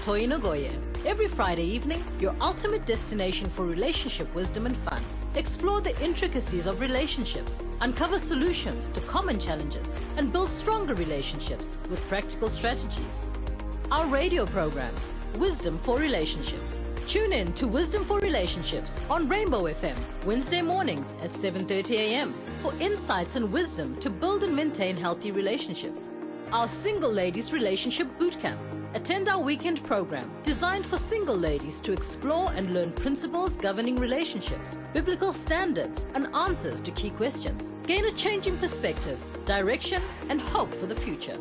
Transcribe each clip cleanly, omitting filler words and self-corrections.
Toyi Nogoye. Every Friday evening, your ultimate destination for relationship wisdom and fun. Explore the intricacies of relationships, uncover solutions to common challenges, and build stronger relationships with practical strategies. Our radio program, Wisdom for Relationships. Tune in to Wisdom for Relationships on Rainbow FM, Wednesday mornings at 7:30 a.m. for insights and wisdom to build and maintain healthy relationships. Our Single Ladies Relationship Bootcamp. Attend our weekend program designed for single ladies to explore and learn principles governing relationships, biblical standards, and answers to key questions. Gain a changing perspective, direction, and hope for the future.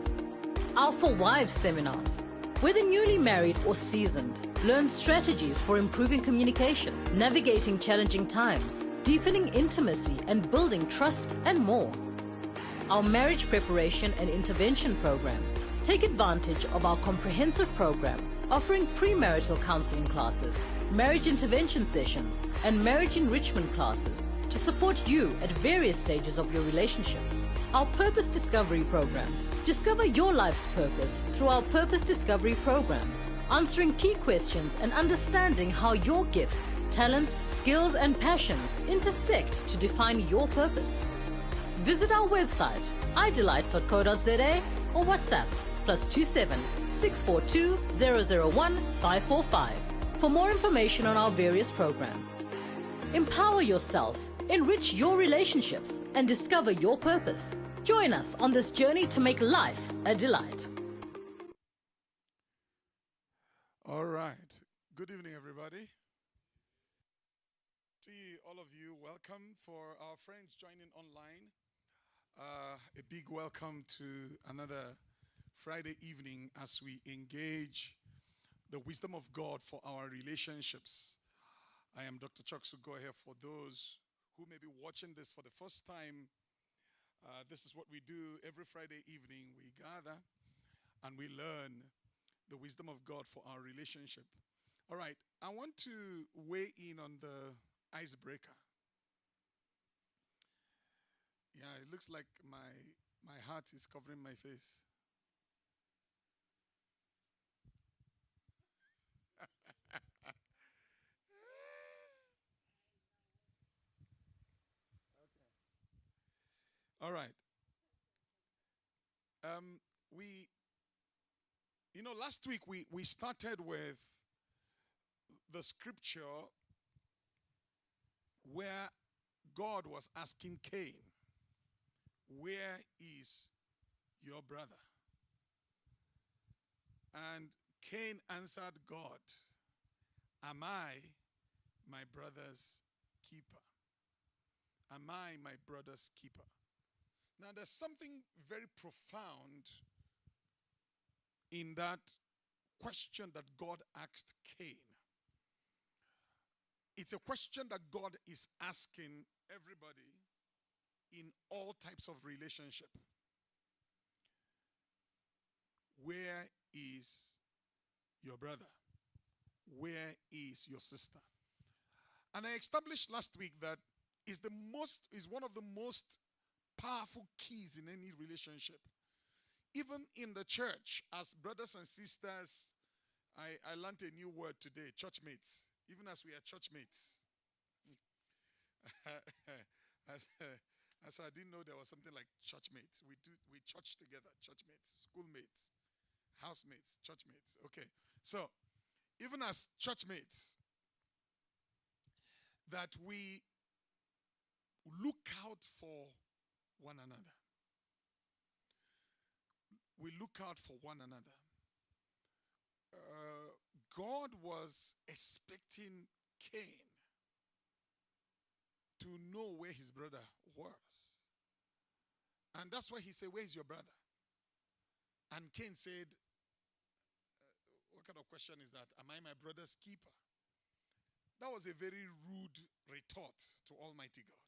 Our For Wives seminars. Whether newly married or seasoned, learn strategies for improving communication, navigating challenging times, deepening intimacy, and building trust, and more. Our marriage preparation and intervention program. Take advantage of our comprehensive program, offering premarital counseling classes, marriage intervention sessions, and marriage enrichment classes to support you at various stages of your relationship. Our Purpose Discovery program. Discover your life's purpose through our Purpose Discovery programs, answering key questions and understanding how your gifts, talents, skills, and passions intersect to define your purpose. Visit our website, idelight.co.za, or WhatsApp +27 642 001 545 for more information on our various programs. Empower yourself, enrich your relationships, and discover your purpose. Join us on this journey to make life a delight. All right. Good evening, everybody. See all of you. Welcome for our friends joining online. A big welcome to another Friday evening as we engage the wisdom of God for our relationships. I am Dr. Chuck Sugoye. For those who may be watching this for the first time, this is what we do every Friday evening. We gather and we learn the wisdom of God for our relationship. All right, I want to weigh in on the icebreaker. Yeah, it looks like my heart is covering my face. All right. Last week we started with the scripture where God was asking Cain, "Where is your brother?" And Cain answered God, "Am I my brother's keeper? Am I my brother's keeper?" Now, there's something very profound in that question that God asked Cain. It's a question that God is asking everybody in all types of relationship. Where is your brother? Where is your sister? And I established last week that is one of the most powerful keys in any relationship. Even in the church, as brothers and sisters, I learned a new word today, churchmates. Even as we are churchmates. as I didn't know there was something like churchmates. We church together, churchmates, schoolmates, housemates, churchmates. Okay. So, even as churchmates, that we look out for one another. We look out for one another. God was expecting Cain to know where his brother was. And that's why he said, "Where is your brother?" And Cain said, "What kind of question is that? Am I my brother's keeper?" That was a very rude retort to Almighty God.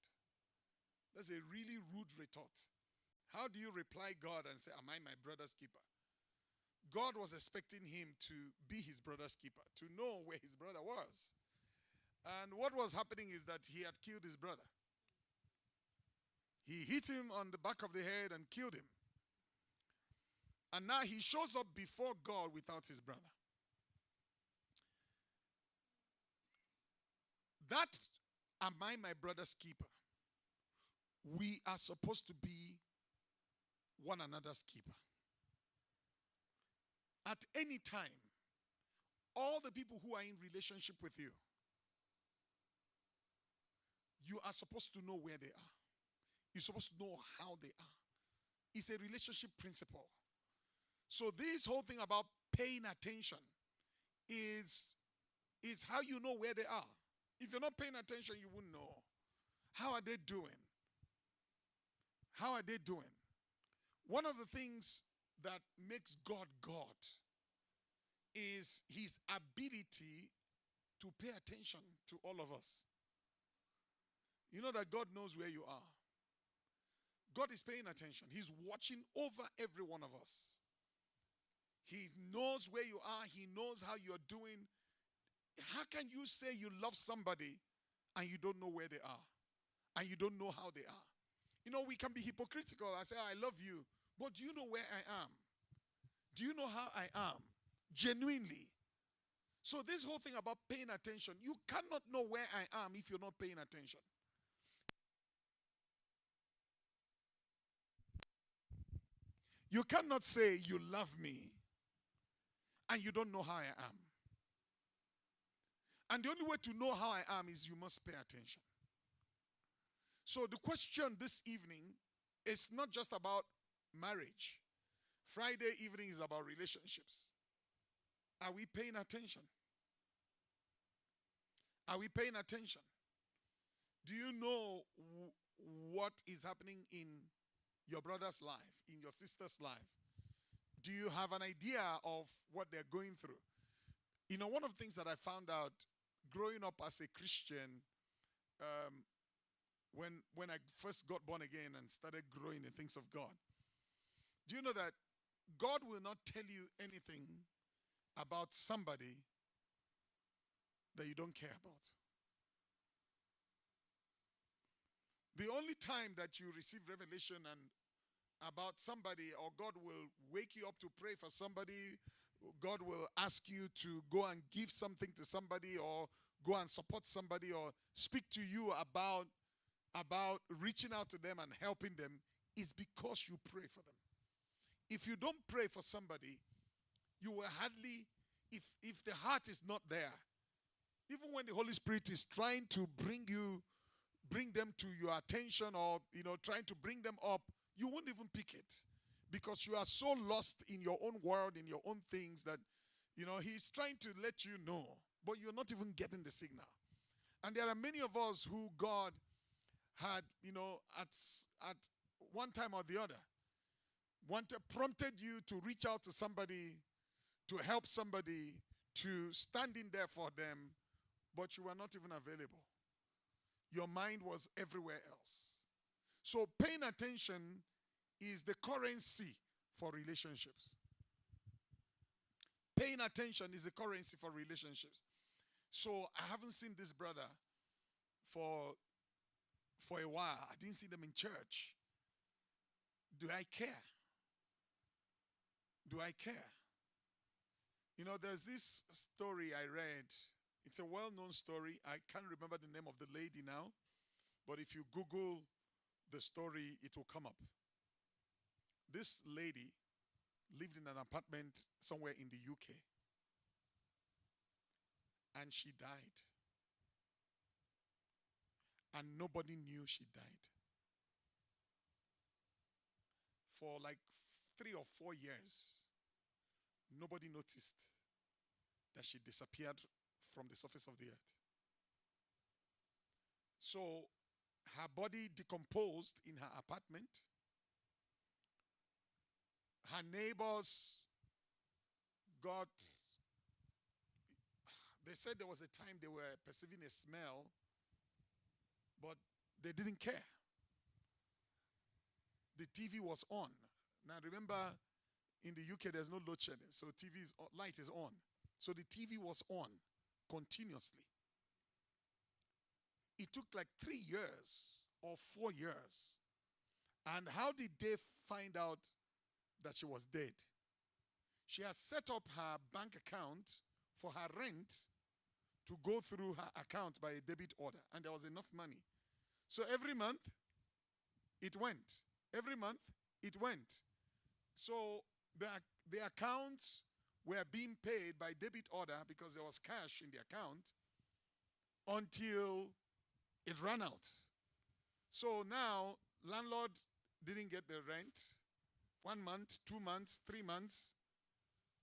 That's a really rude retort. How do you reply God and say, "Am I my brother's keeper?" God was expecting him to be his brother's keeper, to know where his brother was. And what was happening is that he had killed his brother. He hit him on the back of the head and killed him. And now he shows up before God without his brother. that am I my brother's keeper? We are supposed to be one another's keeper. At any time, all the people who are in relationship with you, you are supposed to know where they are. You're supposed to know how they are. It's a relationship principle. So this whole thing about paying attention is how you know where they are. If you're not paying attention, you wouldn't know. How are they doing? How are they doing? One of the things that makes God God is his ability to pay attention to all of us. You know that God knows where you are. God is paying attention. He's watching over every one of us. He knows where you are. He knows how you're doing. How can you say you love somebody and you don't know where they are? And you don't know how they are? You know, we can be hypocritical. I say, I love you. But do you know where I am? Do you know how I am? Genuinely. So this whole thing about paying attention, you cannot know where I am if you're not paying attention. You cannot say you love me and you don't know how I am. And the only way to know how I am is you must pay attention. So the question this evening is not just about marriage. Friday evening is about relationships. Are we paying attention? Are we paying attention? Do you know what is happening in your brother's life, in your sister's life? Do you have an idea of what they're going through? You know, one of the things that I found out growing up as a Christian, when I first got born again and started growing in things of God, do you know that God will not tell you anything about somebody that you don't care about? The only time that you receive revelation and about somebody, or God will wake you up to pray for somebody, God will ask you to go and give something to somebody, or go and support somebody, or speak to you about reaching out to them and helping them, is because you pray for them. If you don't pray for somebody, you will hardly, if the heart is not there, even when the Holy Spirit is trying to bring them to your attention, or trying to bring them up, you won't even pick it, because you are so lost in your own world, in your own things, that he's trying to let you know, but you're not even getting the signal. And there are many of us who God had, at one time or the other, prompted you to reach out to somebody, to help somebody, to stand in there for them, but you were not even available. Your mind was everywhere else. So paying attention is the currency for relationships. Paying attention is the currency for relationships. So I haven't seen this brother for a while. I didn't see them in church. Do I care? Do I care? There's this story I read. It's a well-known story. I can't remember the name of the lady now, but if you Google the story, it will come up. This lady lived in an apartment somewhere in the UK, and she died. And nobody knew she died. For like 3 or 4 years, nobody noticed that she disappeared from the surface of the earth. So her body decomposed in her apartment. Her neighbors they said there was a time they were perceiving a smell, but they didn't care. The TV was on. Now remember, in the UK there's no load shedding, so light is on. So the TV was on continuously. It took like 3 years or 4 years. And how did they find out that she was dead? She had set up her bank account for her rent to go through her account by a debit order, and there was enough money. So every month, it went. Every month, it went. So the accounts were being paid by debit order because there was cash in the account until it ran out. So now, landlord didn't get the rent. 1 month, 2 months, 3 months.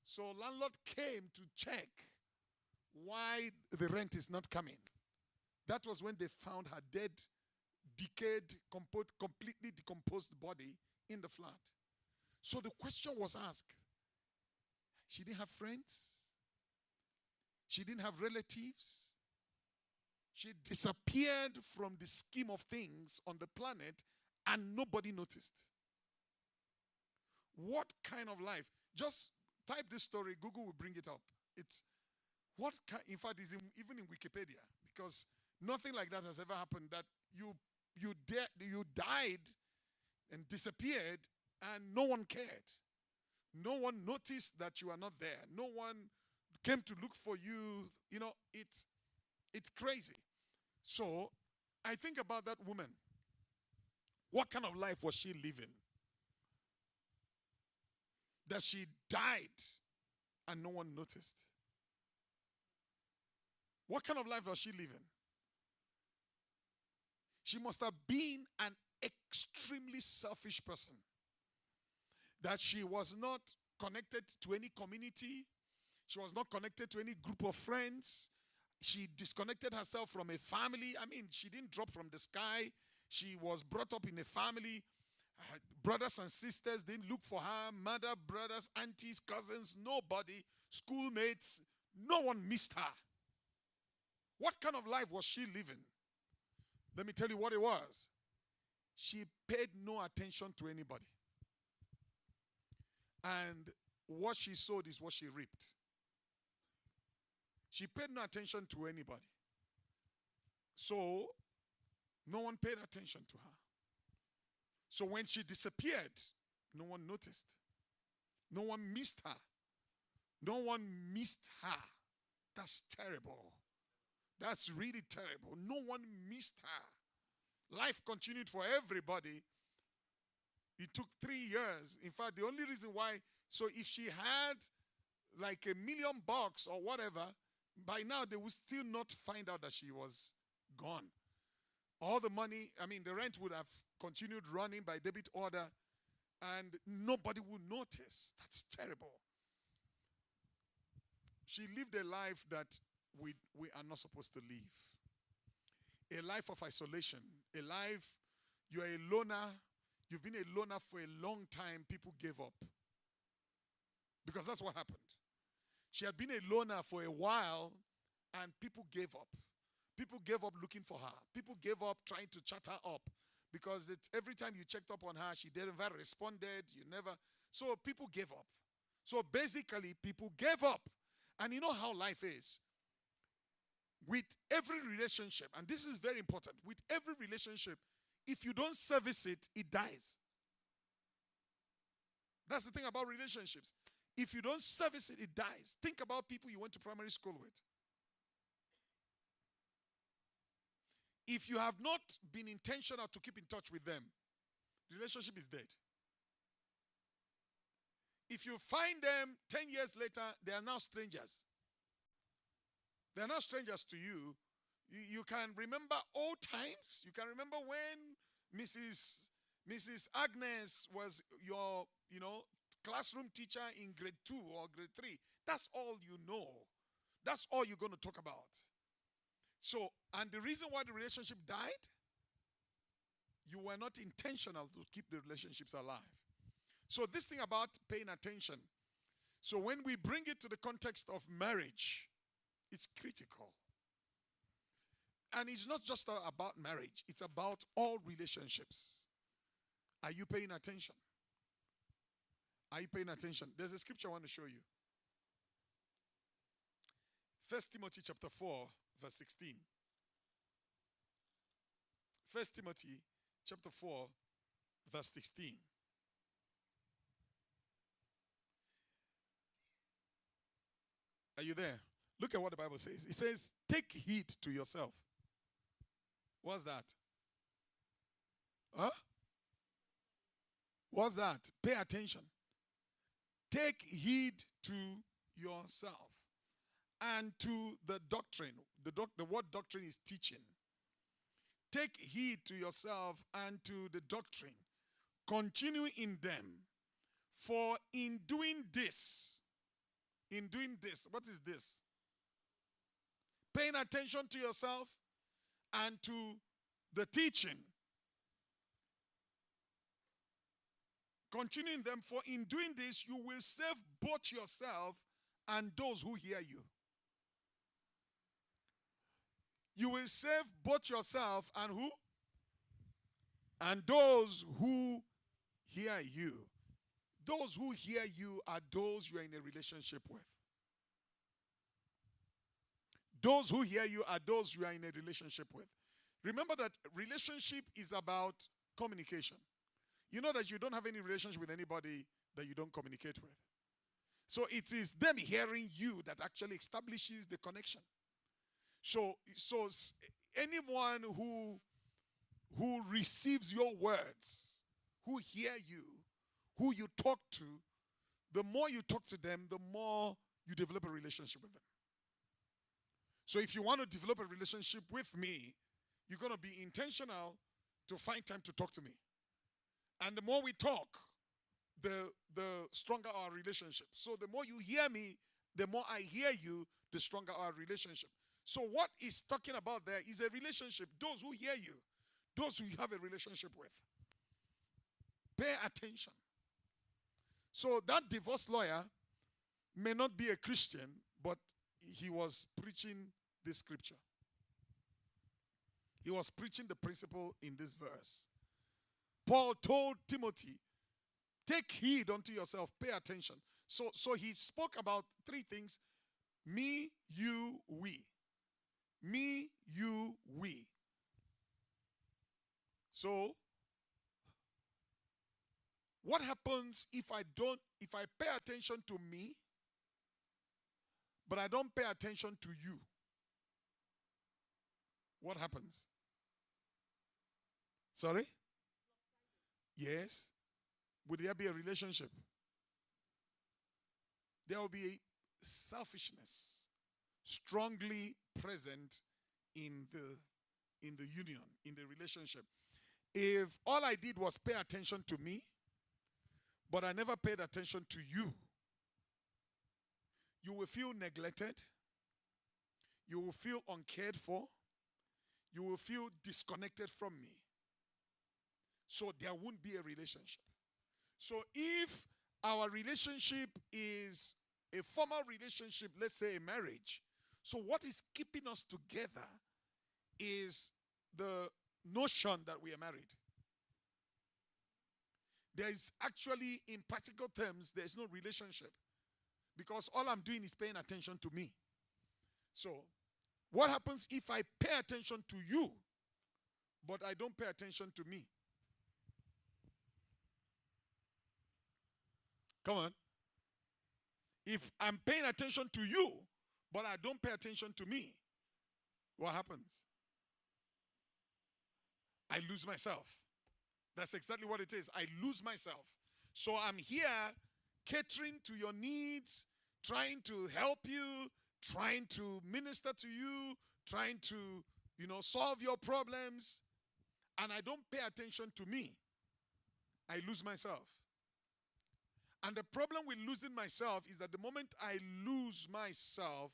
So landlord came to check why the rent is not coming. That was when they found her dead, decayed, completely decomposed body in the flat. So the question was asked. She didn't have friends. She didn't have relatives. She disappeared from the scheme of things on the planet and nobody noticed. What kind of life? Just type this story, Google will bring it up. It's what kind, in fact, it's even in Wikipedia, because nothing like that has ever happened, that you died and disappeared and no one cared. No one noticed that you are not there. No one came to look for you. You know, it's crazy. So I think about that woman. What kind of life was she living? That she died and no one noticed. What kind of life was she living? She must have been an extremely selfish person. That she was not connected to any community. She was not connected to any group of friends. She disconnected herself from a family. I mean, she didn't drop from the sky. She was brought up in a family. Her brothers and sisters didn't look for her. Mother, brothers, aunties, cousins, nobody. Schoolmates, no one missed her. What kind of life was she living? Let me tell you what it was. She paid no attention to anybody. And what she sowed is what she reaped. She paid no attention to anybody. So, no one paid attention to her. So when she disappeared, no one noticed. No one missed her. No one missed her. That's terrible. That's really terrible. No one missed her. Life continued for everybody. It took 3 years. In fact, the only reason why, so if she had like $1 million or whatever, by now they would still not find out that she was gone. All the money, I mean, the rent would have continued running by debit order and nobody would notice. That's terrible. She lived a life that we are not supposed to live. A life of isolation. A life, you're a loner. You've been a loner for a long time. People gave up. Because that's what happened. She had been a loner for a while and people gave up. People gave up looking for her. People gave up trying to chat her up. Because every time you checked up on her, she never responded. You never. So people gave up. So basically, people gave up. And you know how life is. With every relationship, and this is very important, with every relationship, if you don't service it, it dies. That's the thing about relationships. If you don't service it, it dies. Think about people you went to primary school with. If you have not been intentional to keep in touch with them, the relationship is dead. If you find them 10 years later, they are now strangers. They are not strangers to you. You can remember old times. You can remember when Mrs. Agnes was your, classroom teacher in grade 2 or grade 3. That's all you know. That's all you're going to talk about. So, and the reason why the relationship died, you were not intentional to keep the relationships alive. So this thing about paying attention. So when we bring it to the context of marriage, it's critical. And it's not just about marriage. It's about all relationships. Are you paying attention? Are you paying attention? There's a scripture I want to show you. 1 Timothy chapter 4, verse 16. 1 Timothy chapter 4, verse 16. Are you there? Look at what the Bible says. It says, take heed to yourself. What's that? Huh? What's that? Pay attention. Take heed to yourself and to the doctrine. The word doctrine is teaching. Take heed to yourself and to the doctrine. Continue in them. For in doing this, what is this? Paying attention to yourself and to the teaching. Continue in them, for in doing this, you will save both yourself and those who hear you. You will save both yourself and who? And those who hear you. Those who hear you are those you are in a relationship with. Those who hear you are those you are in a relationship with. Remember that relationship is about communication. You know that you don't have any relationship with anybody that you don't communicate with. So it is them hearing you that actually establishes the connection. So anyone who receives your words, who hear you, who you talk to, the more you talk to them, the more you develop a relationship with them. So if you want to develop a relationship with me, you're going to be intentional to find time to talk to me. And the more we talk, the stronger our relationship. So the more you hear me, the more I hear you, the stronger our relationship. So what he's talking about there is a relationship. Those who hear you, those who you have a relationship with. Pay attention. So that divorce lawyer may not be a Christian, but he was preaching this scripture. He was preaching the principle in this verse. Paul told Timothy, take heed unto yourself, pay attention. So he spoke about three things: me, you, we. Me, you, we. So, what happens if I pay attention to me, but I don't pay attention to you? What happens? Sorry? Yes. Would there be a relationship? There will be selfishness strongly present in the union, in the relationship. If all I did was pay attention to me, but I never paid attention to you, you will feel neglected. You will feel uncared for. You will feel disconnected from me. So there won't be a relationship. So if our relationship is a formal relationship, let's say a marriage, so what is keeping us together is the notion that we are married. There is actually, in practical terms, there is no relationship, because all I'm doing is paying attention to me. So what happens if I pay attention to you, but I don't pay attention to me? Come on. If I'm paying attention to you, but I don't pay attention to me, what happens? I lose myself. That's exactly what it is. I lose myself. So I'm here catering to your needs, trying to help you, trying to minister to you, trying to, solve your problems, and I don't pay attention to me. I lose myself. And the problem with losing myself is that the moment I lose myself,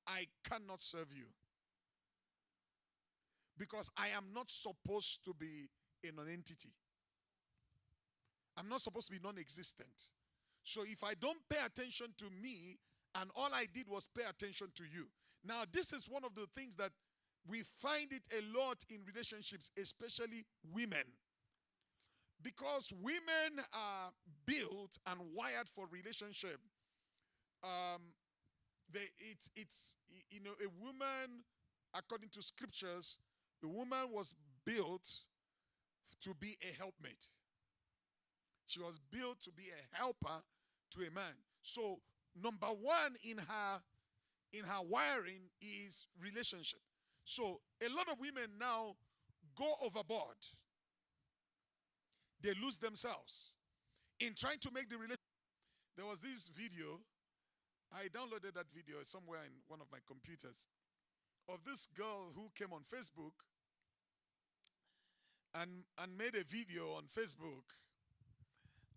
I cannot serve you. Because I am not supposed to be a non-entity. I'm not supposed to be non-existent. So if I don't pay attention to me, and all I did was pay attention to you. Now, this is one of the things that we find it a lot in relationships, especially women. Because women are built and wired for relationship. A woman, according to scriptures, a woman was built to be a helpmate. She was built to be a helper to a man. So, number one in in her wiring is relationship. So a lot of women now go overboard. They lose themselves in trying to make the relationship. There was this video, I downloaded that video somewhere in one of my computers, of this girl who came on Facebook and made a video on Facebook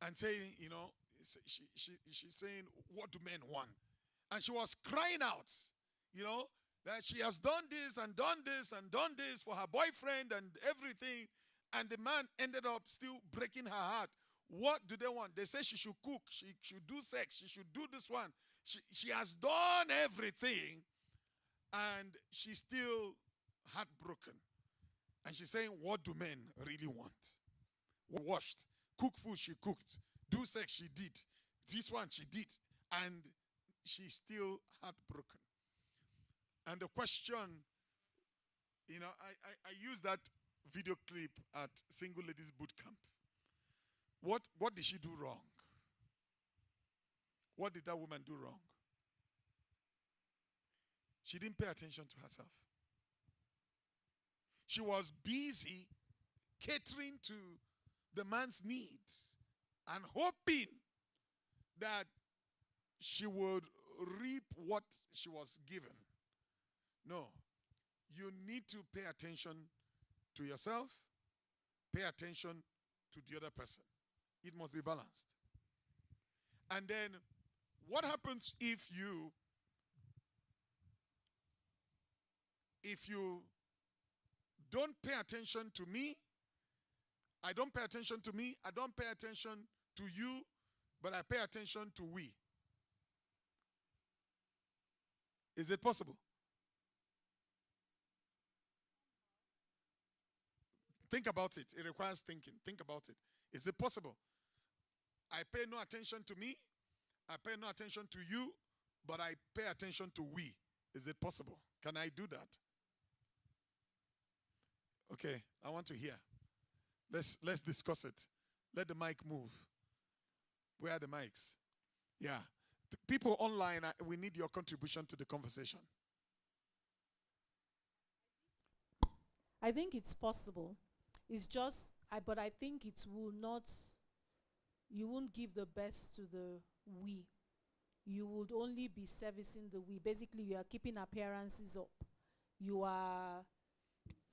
and saying, she's saying, what do men want? And she was crying out, that she has done this and done this and done this for her boyfriend and everything. And the man ended up still breaking her heart. What do they want? They say she should cook, she should do sex, she should do this one. She has done everything and she's still heartbroken. And she's saying, what do men really want? Washed, cook food, she cooked, do sex, she did, this one she did, and she's still heartbroken. And the question, I use that video clip at Single Ladies Boot Camp. What did she do wrong? What did that woman do wrong? She didn't pay attention to herself. She was busy catering to the man's needs and hoping that she would reap what she was given. No. You need to pay attention to yourself, pay attention to the other person. It must be balanced. And then, what happens if you don't pay attention to me? I don't pay attention to me. I don't pay attention to you, but I pay attention to we. Is it possible? Think about it. It requires thinking. Think about it. Is it possible? I pay no attention to me. I pay no attention to you, but I pay attention to we. Is it possible? Can I do that? Okay, I want to hear. Let's discuss it. Let the mic move. Where are the mics? Yeah. People online, we need your contribution to the conversation. I think it's possible. It's just, but I think it will not, you won't give the best to the we. You would only be servicing the we. Basically, you are keeping appearances up. You are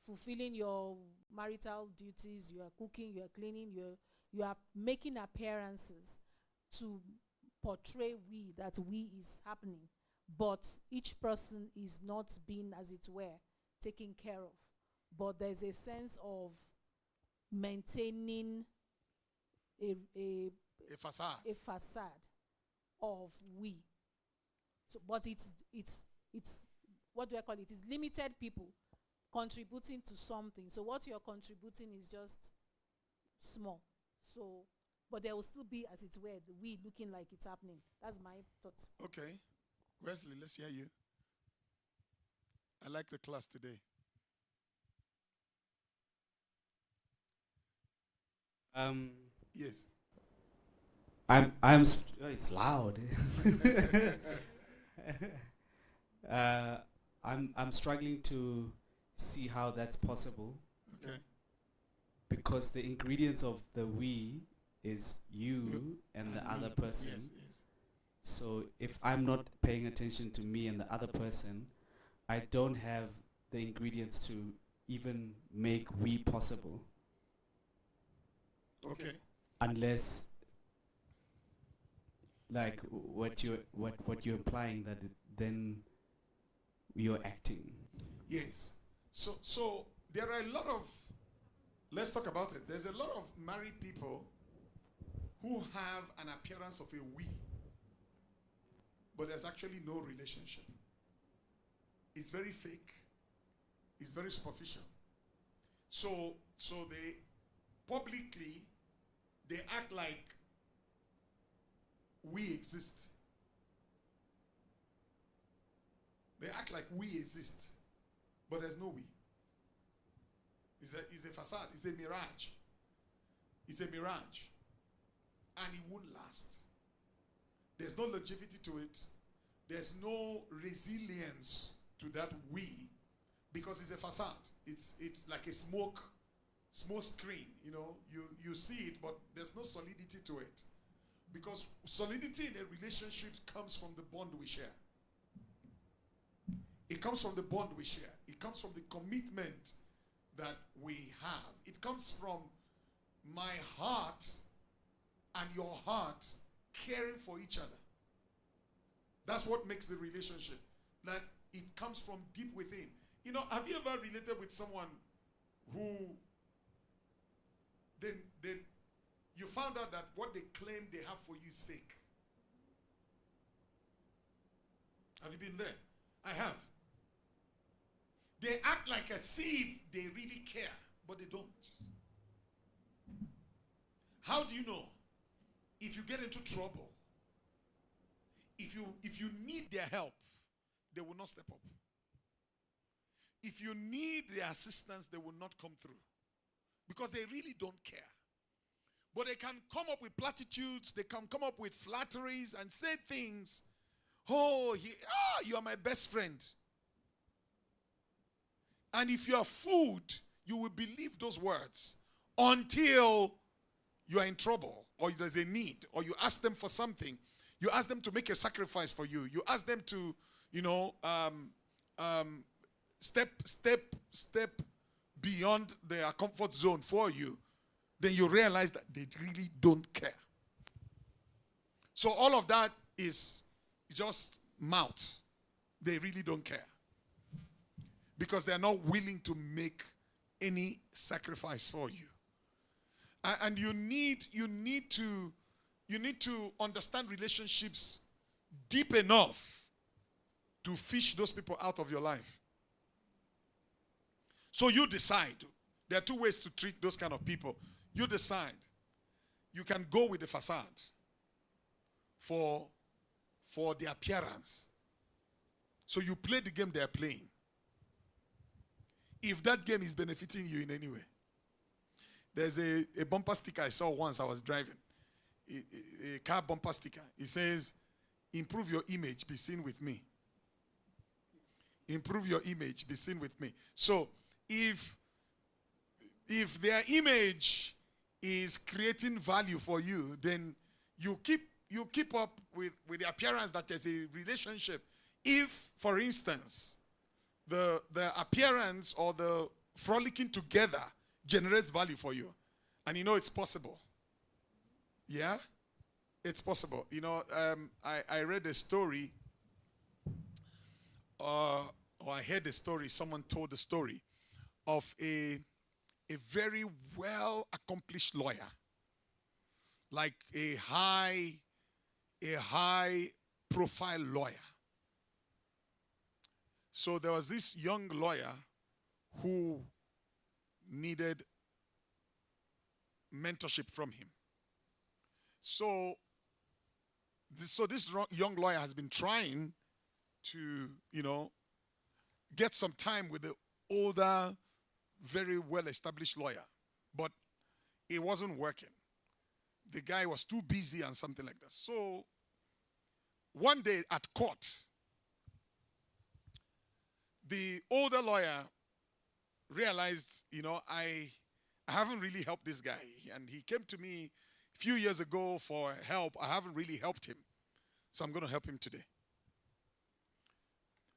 fulfilling your marital duties. You are cooking, you are cleaning, you are making appearances to portray we, that we is happening. But each person is not being, as it were, taken care of. But there's a sense of maintaining a facade of we. So, but it's what do I call it? It's limited people contributing to something. So what you're contributing is just small. So, but there will still be, as it were, the we looking like it's happening. That's my thought. Okay, Wesley, let's hear you. I like the class today. Yes. It's loud. I'm struggling to see how that's possible. Okay. Because the ingredients of the we is you and the other person. Yes, yes. So if I'm not paying attention to me and the other person, I don't have the ingredients to even make we possible. Okay. Unless, like what you're implying, that then you're acting. Yes. So there are a lot of, let's talk about it. There's a lot of married people who have an appearance of a we, but there's actually no relationship. It's very fake. It's very superficial. So they publicly, they act like we exist. They act like we exist, but there's no we. It's a facade. It's a mirage. It's a mirage. And it won't last. There's no longevity to it. there's no resilience to that we, because it's a facade. It's like a smoke screen. You see it, but there's no solidity to it. Because solidity in a relationship comes from the bond we share. It comes from the bond we share. It comes from the commitment that we have. It comes from my heart and your heart caring for each other. That's what makes the relationship. That it comes from deep within. Have you ever related with someone who you found out that what they claim they have for you is fake? Have you been there? I have. They act like as if they really care, but they don't. How do you know? If you get into trouble, if you need their help, they will not step up. If you need their assistance, they will not come through. Because they really don't care. But they can come up with platitudes, they can come up with flatteries and say things. You are my best friend. And if you are fooled, you will believe those words until you are in trouble, or there's a need, or you ask them for something. You ask them to make a sacrifice for you. You ask them to, step beyond their comfort zone for you. Then you realize that they really don't care. So all of that is just mouth. They really don't care. Because they are not willing to make any sacrifice for you. And you need to understand relationships deep enough to fish those people out of your life. So you decide. There are two ways to treat those kind of people. You decide. You can go with the facade for the appearance. So you play the game they are playing. If that game is benefiting you in any way. There's a bumper sticker I saw once I was driving. A car bumper sticker. It says, improve your image, be seen with me. Improve your image, be seen with me. So, if their image is creating value for you, then you keep up with the appearance that there's a relationship. If, for instance, the appearance or the frolicking together generates value for you, and it's possible. Yeah? It's possible. I read a story, or I heard a story, someone told the story of a very well accomplished lawyer, like a high profile lawyer. So there was this young lawyer who needed mentorship from him. So this young lawyer has been trying to, get some time with the older, very well-established lawyer. But it wasn't working. The guy was too busy and something like that. So one day at court, the older lawyer realized, I haven't really helped this guy. And he came to me a few years ago for help. I haven't really helped him. So I'm going to help him today.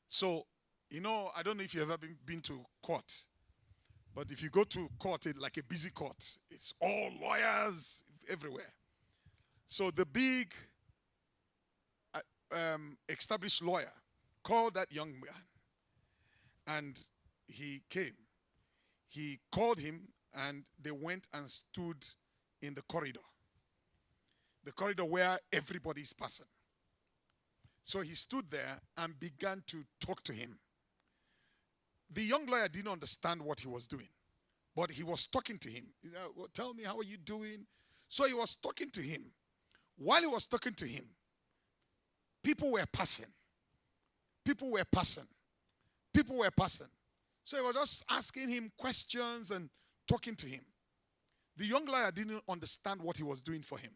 So, I don't know if you've ever been to court. But if you go to court, like a busy court, it's all lawyers everywhere. So the big established lawyer called that young man. And he came. He called him, and they went and stood in the corridor. The corridor where everybody is passing. So he stood there and began to talk to him. The young lawyer didn't understand what he was doing. But he was talking to him. Well, tell me, how are you doing? So he was talking to him. While he was talking to him, people were passing. People were passing. People were passing. So he was just asking him questions and talking to him. The young lawyer didn't understand what he was doing for him.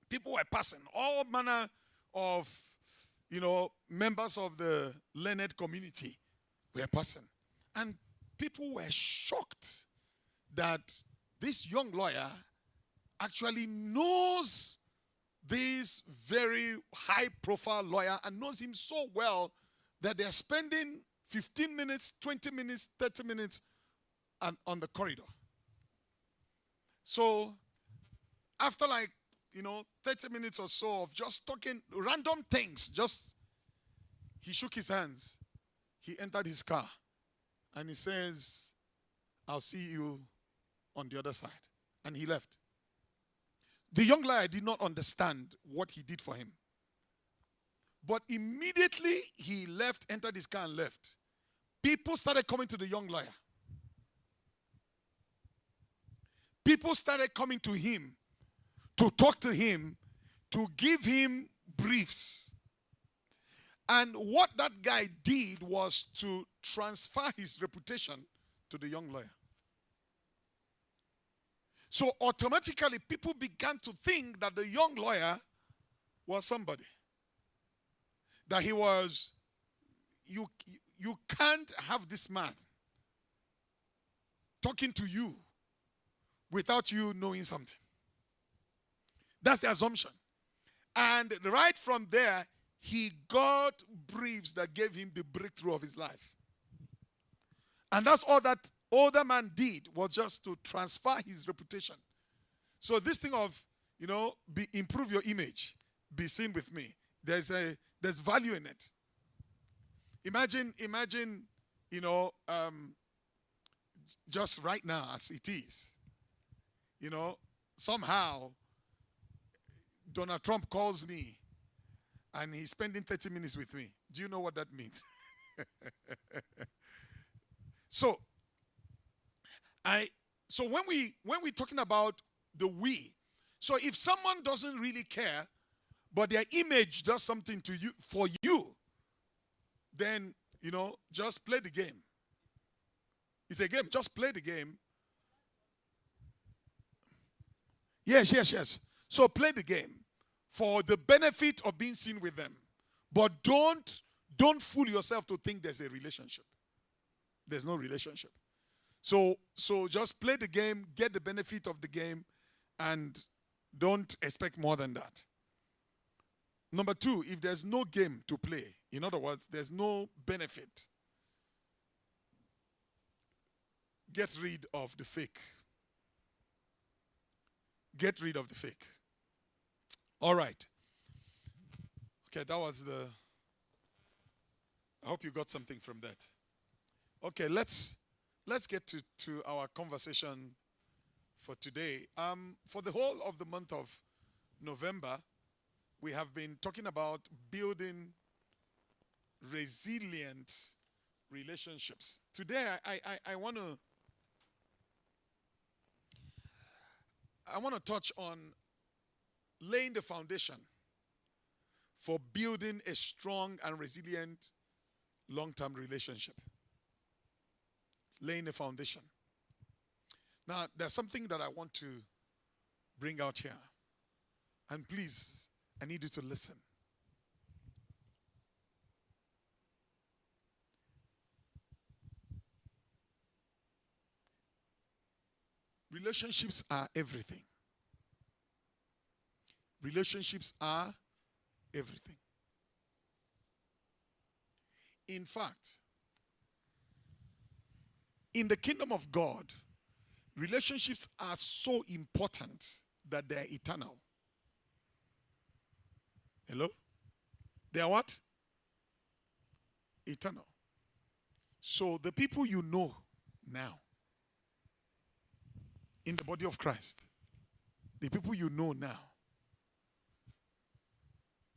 People were passing. All manner of members of the learned community were passing. And people were shocked that this young lawyer actually knows this very high-profile lawyer and knows him so well that they're spending 15 minutes, 20 minutes, 30 minutes on the corridor. So after 30 minutes or so of just talking random things, he shook his hands. He entered his car and he says, "I'll see you on the other side." And he left. The young lawyer did not understand what he did for him. But immediately he left, entered his car and left. People started coming to the young lawyer. People started coming to him to talk to him, to give him briefs. And what that guy did was to transfer his reputation to the young lawyer. So automatically people began to think that the young lawyer was somebody. That he was, you can't have this man talking to you without you knowing something. That's the assumption. And right from there, he got briefs that gave him the breakthrough of his life. And that's all that older man did, was just to transfer his reputation. So this thing of, improve your image, be seen with me. There's value in it. Imagine, just right now as it is, somehow Donald Trump calls me and he's spending 30 minutes with me. Do you know what that means? So when we're talking about the we, so if someone doesn't really care, but their image does something to you, for you, then, just play the game. It's a game. Just play the game. Yes. So play the game for the benefit of being seen with them. But don't fool yourself to think there's a relationship. There's no relationship. So just play the game, get the benefit of the game, and don't expect more than that. Number two, if there's no game to play, in other words, there's no benefit, get rid of the fake. Get rid of the fake. All right. Okay, that was I hope you got something from that. Okay, let's get to our conversation for today. For the whole of the month of November, we have been talking about building resilient relationships. Today, I want to touch on laying the foundation for building a strong and resilient long-term relationship. Laying the foundation. Now, there's something that I want to bring out here. And please, I need you to listen. Relationships are everything. Relationships are everything. In fact, in the kingdom of God, relationships are so important that they're eternal. Hello? They are what? Eternal. So the people you know now in the body of Christ, the people you know now,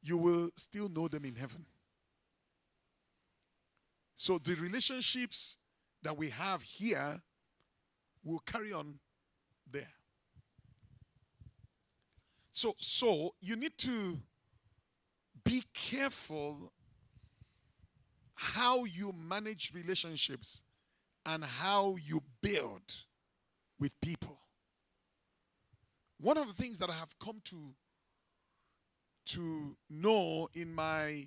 you will still know them in heaven. So the relationships that we have here will carry on there. So you need to be careful how you manage relationships and how you build with people. One of the things that I have come to know in my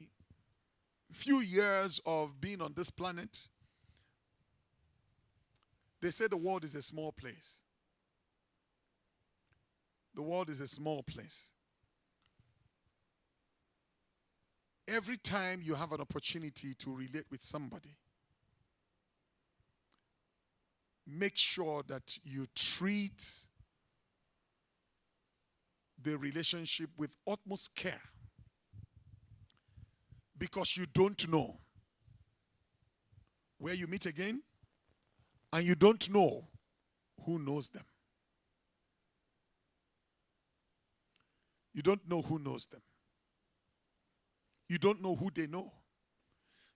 few years of being on this planet, they say the world is a small place. The world is a small place. Every time you have an opportunity to relate with somebody, make sure that you treat the relationship with utmost care, because you don't know where you meet again, and you don't know who knows them. You don't know who knows them. You don't know who they know.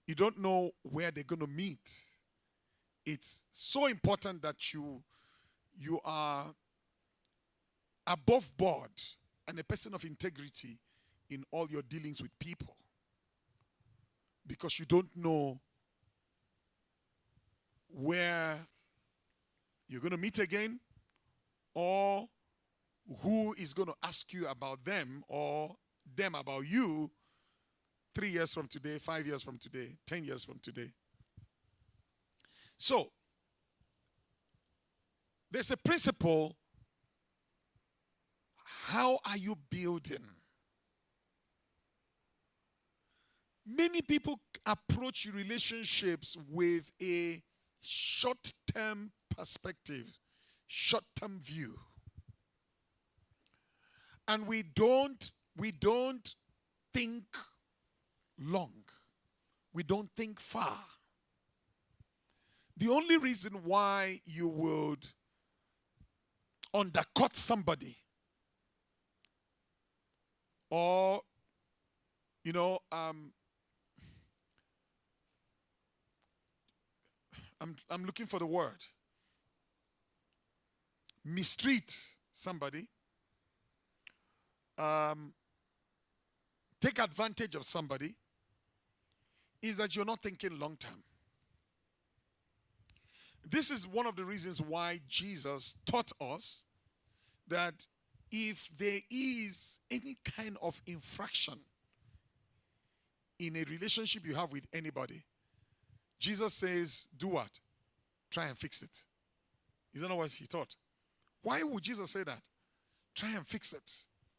You don't know where they're going to meet. It's so important that you are above board and a person of integrity in all your dealings with people, because you don't know where you're going to meet again, or who is going to ask you about them or them about you 3 years from today, 5 years from today, 10 years from today. So, there's a principle. How are you building? Many people approach relationships with a short-term perspective, short-term view. And we don't think long. We don't think far. The only reason why you would undercut somebody, or I'm looking for the word, mistreat somebody, take advantage of somebody, is that you're not thinking long term. This is one of the reasons why Jesus taught us that if there is any kind of infraction in a relationship you have with anybody, Jesus says, do what? Try and fix it. You don't know what he taught. Why would Jesus say that? Try and fix it.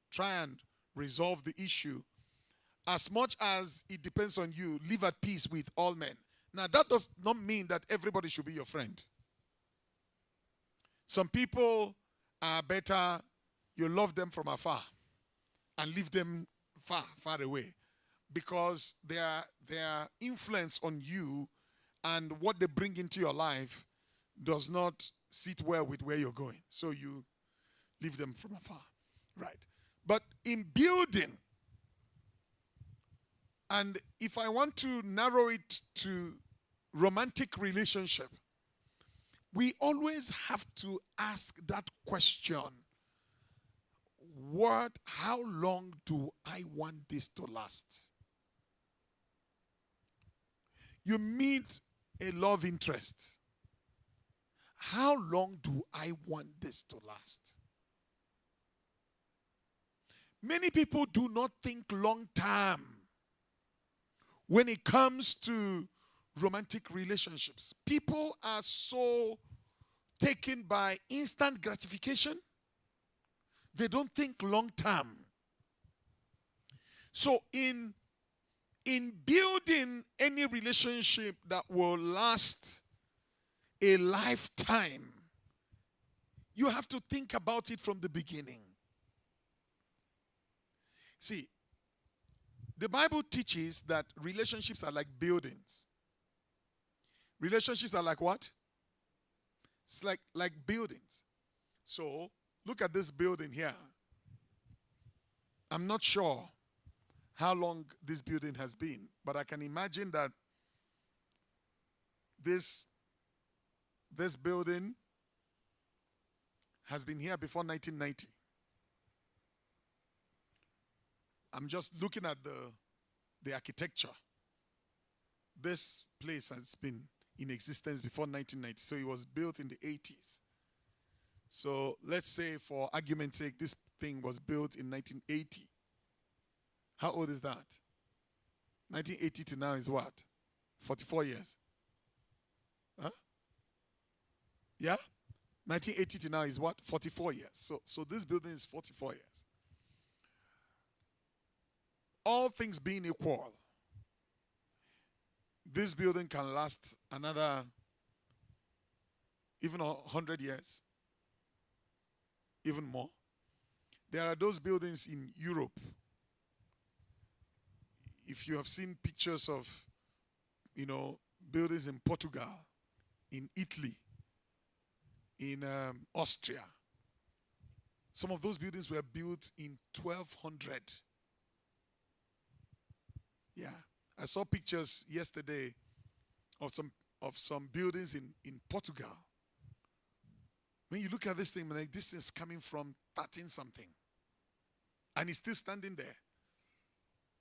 Try and resolve the issue. As much as it depends on you, live at peace with all men. Now, that does not mean that everybody should be your friend. Some people are better, you love them from afar and leave them far, far away, because their influence on you and what they bring into your life does not sit well with where you're going. So you leave them from afar. Right. But in building, and if I want to narrow it to romantic relationship, we always have to ask that question. How long do I want this to last? You meet a love interest. How long do I want this to last? Many people do not think long term when it comes to romantic relationships. People are so taken by instant gratification. They don't think long term. So in building any relationship that will last a lifetime, you have to think about it from the beginning. See, the Bible teaches that relationships are like buildings. Relationships are like what? It's like buildings. So, look at this building here. I'm not sure how long this building has been, but I can imagine that this building has been here before 1990. I'm just looking at the architecture. This place has been in existence before 1990, so it was built in the 80s. So let's say, for argument's sake, this thing was built in 1980. How old is that? 1980 to now is what? 44 years. Huh? Yeah? 1980 to now is what? 44 years. So this building is 44 years. All things being equal, this building can last another even 100 years, even more. There are those buildings in Europe. If you have seen pictures of, buildings in Portugal, in Italy, in Austria, some of those buildings were built in 1200. Yeah. I saw pictures yesterday of some buildings in Portugal. When you look at this thing, like this is coming from 13 something. And it's still standing there.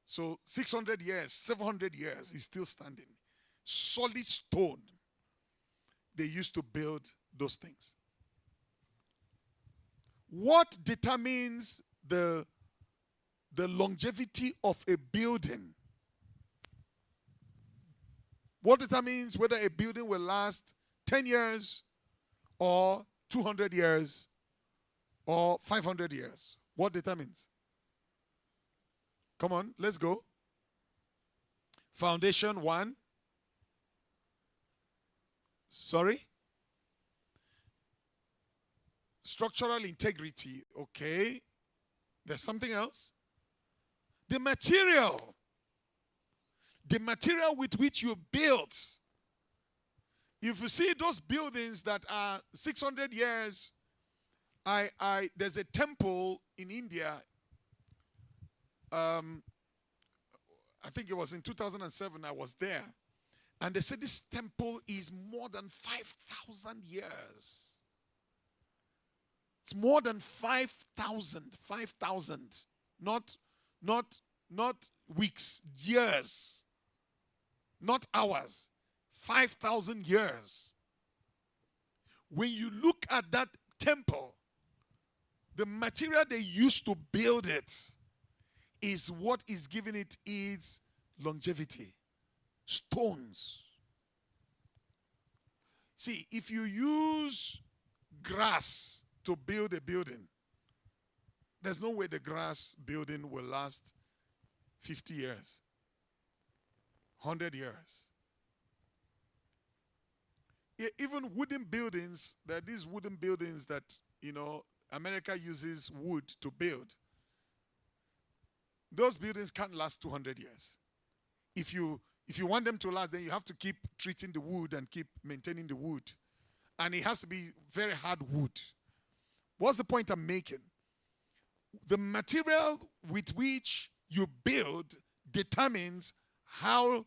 So 600 years, 700 years, it's still standing. Solid stone. They used to build those things. What determines the longevity of a building? What determines whether a building will last 10 years or 200 years or 500 years? What determines? Come on, let's go. Foundation 1. Sorry? Structural integrity. Okay. There's something else. The material. The material with which you built. If you see those buildings that are 600 years, there's a temple in India. I think it was in 2007. I was there, and they said this temple is more than 5,000 years. It's more than 5,000. 5,000, not weeks, years. Not hours, 5,000 years. When you look at that temple, the material they used to build it is what is giving it its longevity. Stones. See, if you use grass to build a building, there's no way the grass building will last 50 years. 100 years. Even wooden buildings, there are these wooden buildings that, America uses wood to build. Those buildings can't last 200 years. If you want them to last, then you have to keep treating the wood and keep maintaining the wood. And it has to be very hard wood. What's the point I'm making? The material with which you build determines how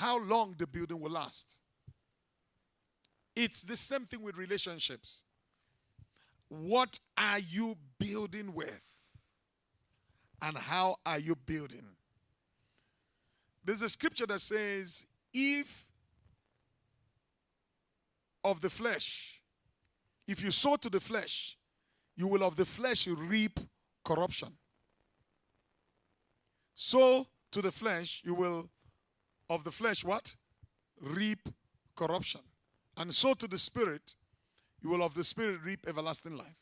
long the building will last. It's the same thing with relationships. What are you building with? And how are you building? There's a scripture that says, if of the flesh, if you sow to the flesh, you will of the flesh reap corruption. Sow to the flesh, you will of the flesh what? Reap corruption. And so to the spirit, you will of the spirit reap everlasting life.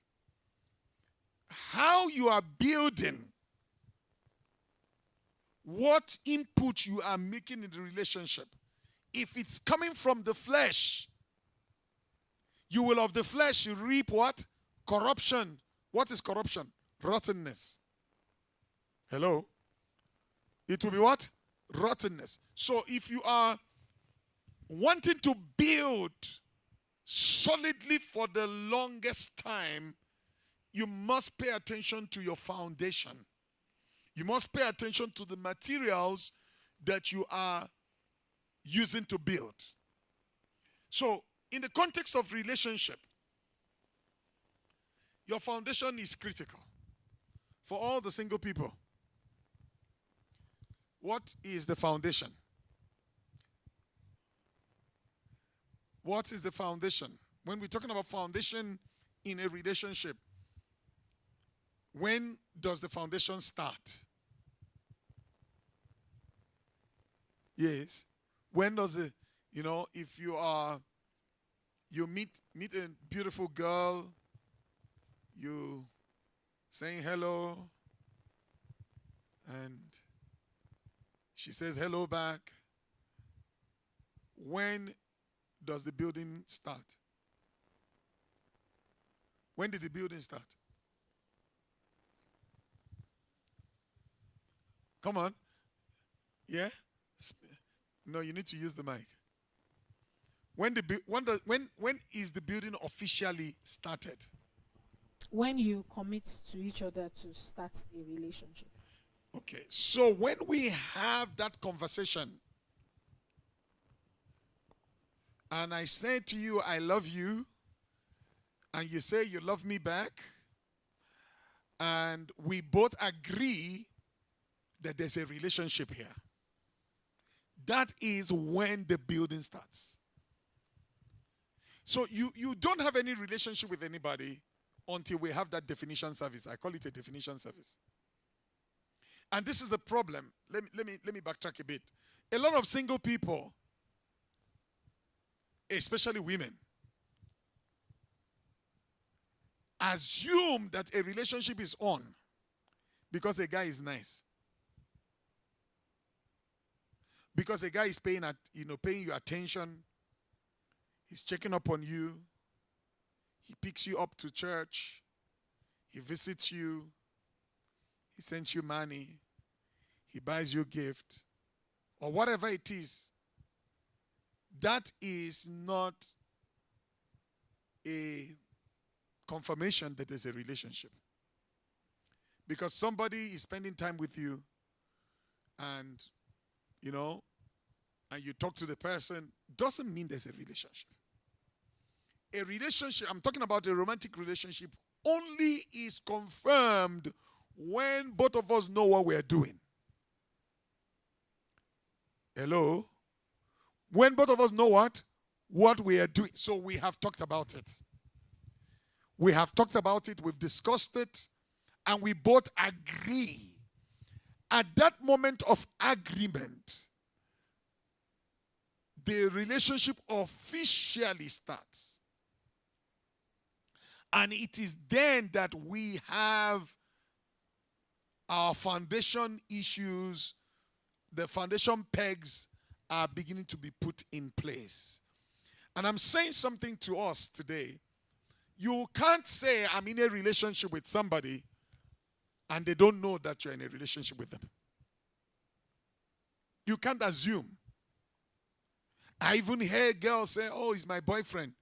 How you are building, what input you are making in the relationship. If it's coming from the flesh, you will of the flesh reap what? Corruption. What is corruption? Rottenness. Hello? It will be what? Rottenness. So if you are wanting to build solidly for the longest time, you must pay attention to your foundation. You must pay attention to the materials that you are using to build. So, in the context of relationship, your foundation is critical. For all the single people, what is the foundation? What is the foundation? When we're talking about foundation in a relationship, when does the foundation start? Yes. When does it, if you meet a beautiful girl, you saying hello, and she says hello back. When does the building start? When did the building start? Come on. Yeah? No, you need to use the mic. When is the building officially started? When you commit to each other to start a relationship. Okay. So when we have that conversation, and I say to you, I love you, and you say you love me back, and we both agree that there's a relationship here, that is when the building starts. So you don't have any relationship with anybody until we have that definition service. I call it a definition service. And this is the problem. Let me backtrack a bit. A lot of single people, especially women, assume that a relationship is on because a guy is nice. Because a guy is paying you attention. He's checking up on you. He picks you up to church. He visits you. He sends you money. He buys you a gift. Or whatever it is. That is not a confirmation that there's a relationship. Because somebody is spending time with you and and you talk to the person, doesn't mean there's a relationship. A relationship, I'm talking about a romantic relationship, only is confirmed when both of us know what we're doing. Hello? When both of us know what we are doing. So we have talked about it. We have talked about it, we've discussed it, and we both agree. At that moment of agreement, the relationship officially starts. And it is then that we have our foundation issues, the foundation pegs are beginning to be put in place. And I'm saying something to us today. You can't say I'm in a relationship with somebody and they don't know that you're in a relationship with them. You can't assume. I even hear girls say, oh, he's my boyfriend.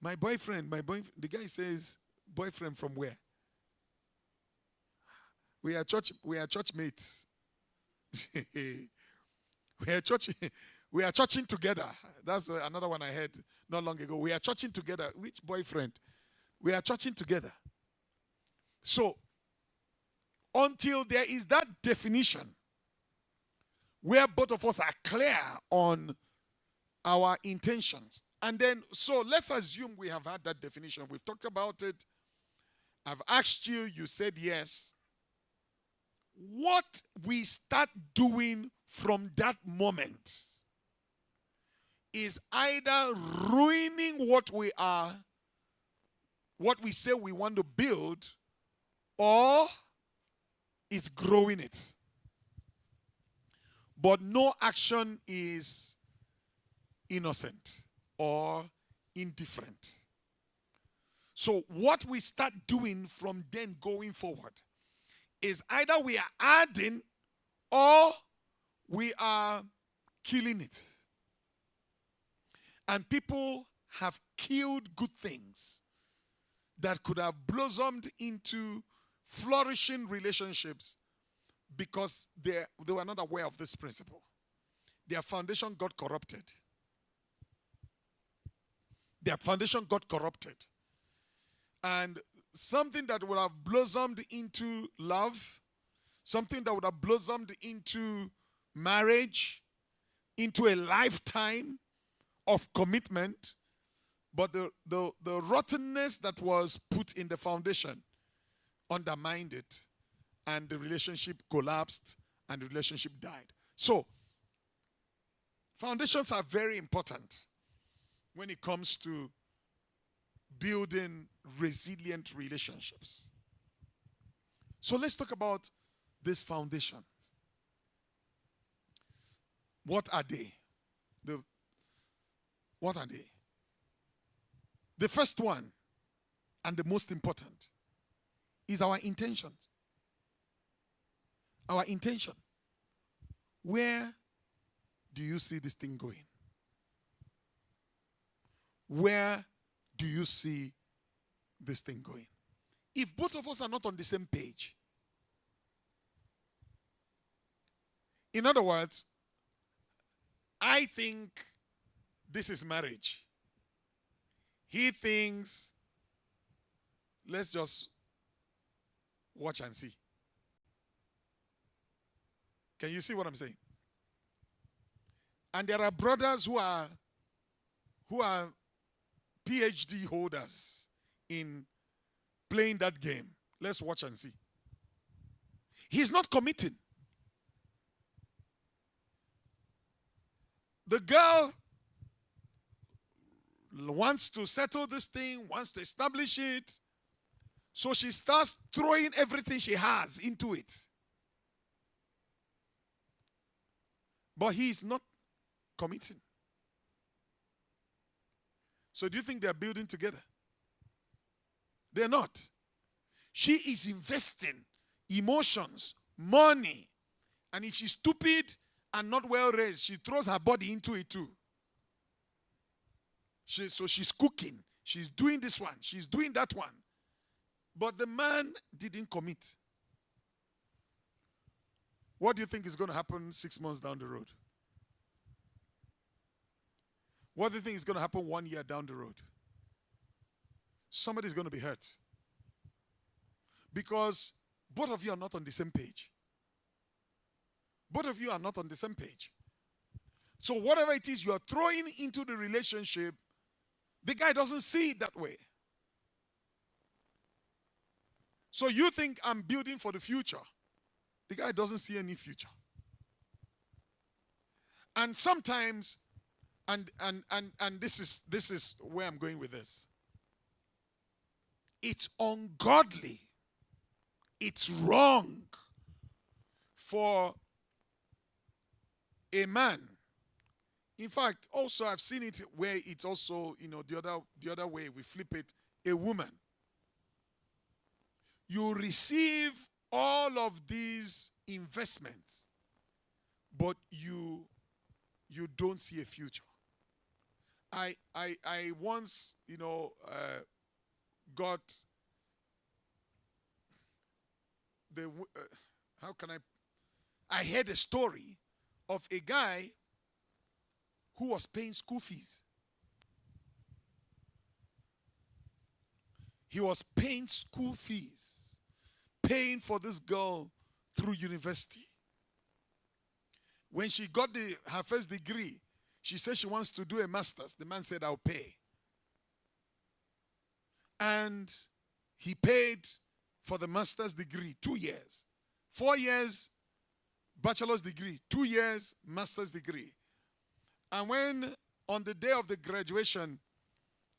My boyfriend. The guy says, boyfriend from where? We are church mates. We are churching together. That's another one I heard not long ago. We are churching together. Which boyfriend? We are churching together. So, until there is that definition where both of us are clear on our intentions. And then, so let's assume we have had that definition. We've talked about it. I've asked you, you said yes. What we start doing from that moment is either ruining what we say we want to build, or it's growing it. But no action is innocent or indifferent. So what we start doing from then going forward is either we are adding or we are killing it. And people have killed good things that could have blossomed into flourishing relationships because they were not aware of this principle. Their foundation got corrupted. Their foundation got corrupted. And something that would have blossomed into love, something that would have blossomed into marriage, into a lifetime of commitment, but the rottenness that was put in the foundation undermined it, and the relationship collapsed and the relationship died. So, Foundations are very important when it comes to building resilient relationships. So let's talk about this foundation. What are they? What are they? The first one, and the most important, is our intentions. Our intention. Where do you see this thing going? Where do you see this thing going? If both of us are not on the same page, in other words, I think this is marriage. He thinks, let's just watch and see. Can you see what I'm saying? And there are brothers who are PhD holders in playing that game. Let's watch and see. He's not committing. The girl wants to settle this thing, wants to establish it. So she starts throwing everything she has into it. But he is not committing. So do you think they are building together? They're not. She is investing emotions, money. And if she's stupid and not well raised, she throws her body into it too. So she's cooking. She's doing this one. She's doing that one. But the man didn't commit. What do you think is going to happen 6 months down the road? What do you think is going to happen 1 year down the road? Somebody's going to be hurt. Because both of you are not on the same page. Both of you are not on the same page. So whatever it is you are throwing into the relationship, the guy doesn't see it that way. So you think I'm building for the future. The guy doesn't see any future. And sometimes, and this is where I'm going with this. It's ungodly. It's wrong for a man. In fact, also I've seen it where it's also, the other way we flip it, a woman. You receive all of these investments, but you don't see a future. I once, got the I heard a story of a guy who was paying school fees. He was paying school fees, paying for this girl through university. When she got her first degree, she said she wants to do a master's. The man said, I'll pay. And he paid for the master's degree 2 years. 4 years, bachelor's degree. 2 years, master's degree. And when, on the day of the graduation,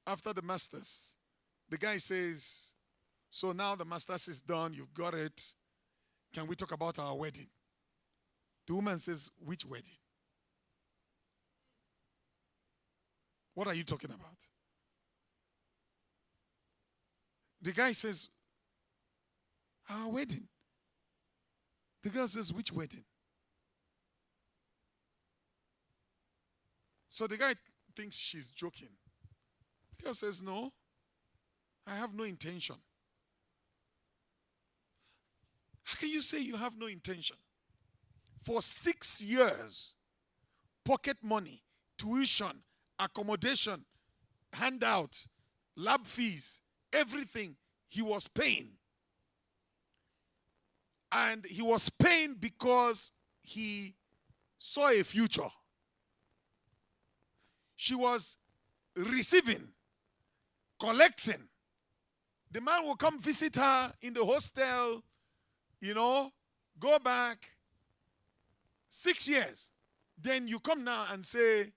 after the master's, the guy says, so now the master's is done, you've got it. Can we talk about our wedding? The woman says, which wedding? What are you talking about? The guy says, our wedding. The girl says, which wedding? So the guy thinks she's joking. The girl says, no, I have no intention. How can you say you have no intention? For 6 years, pocket money, tuition, accommodation, handout, lab fees, everything he was paying. And he was paying because he saw a future. She was receiving, collecting. The man will come visit her in the hostel, go back. 6 years. Then you come now and say,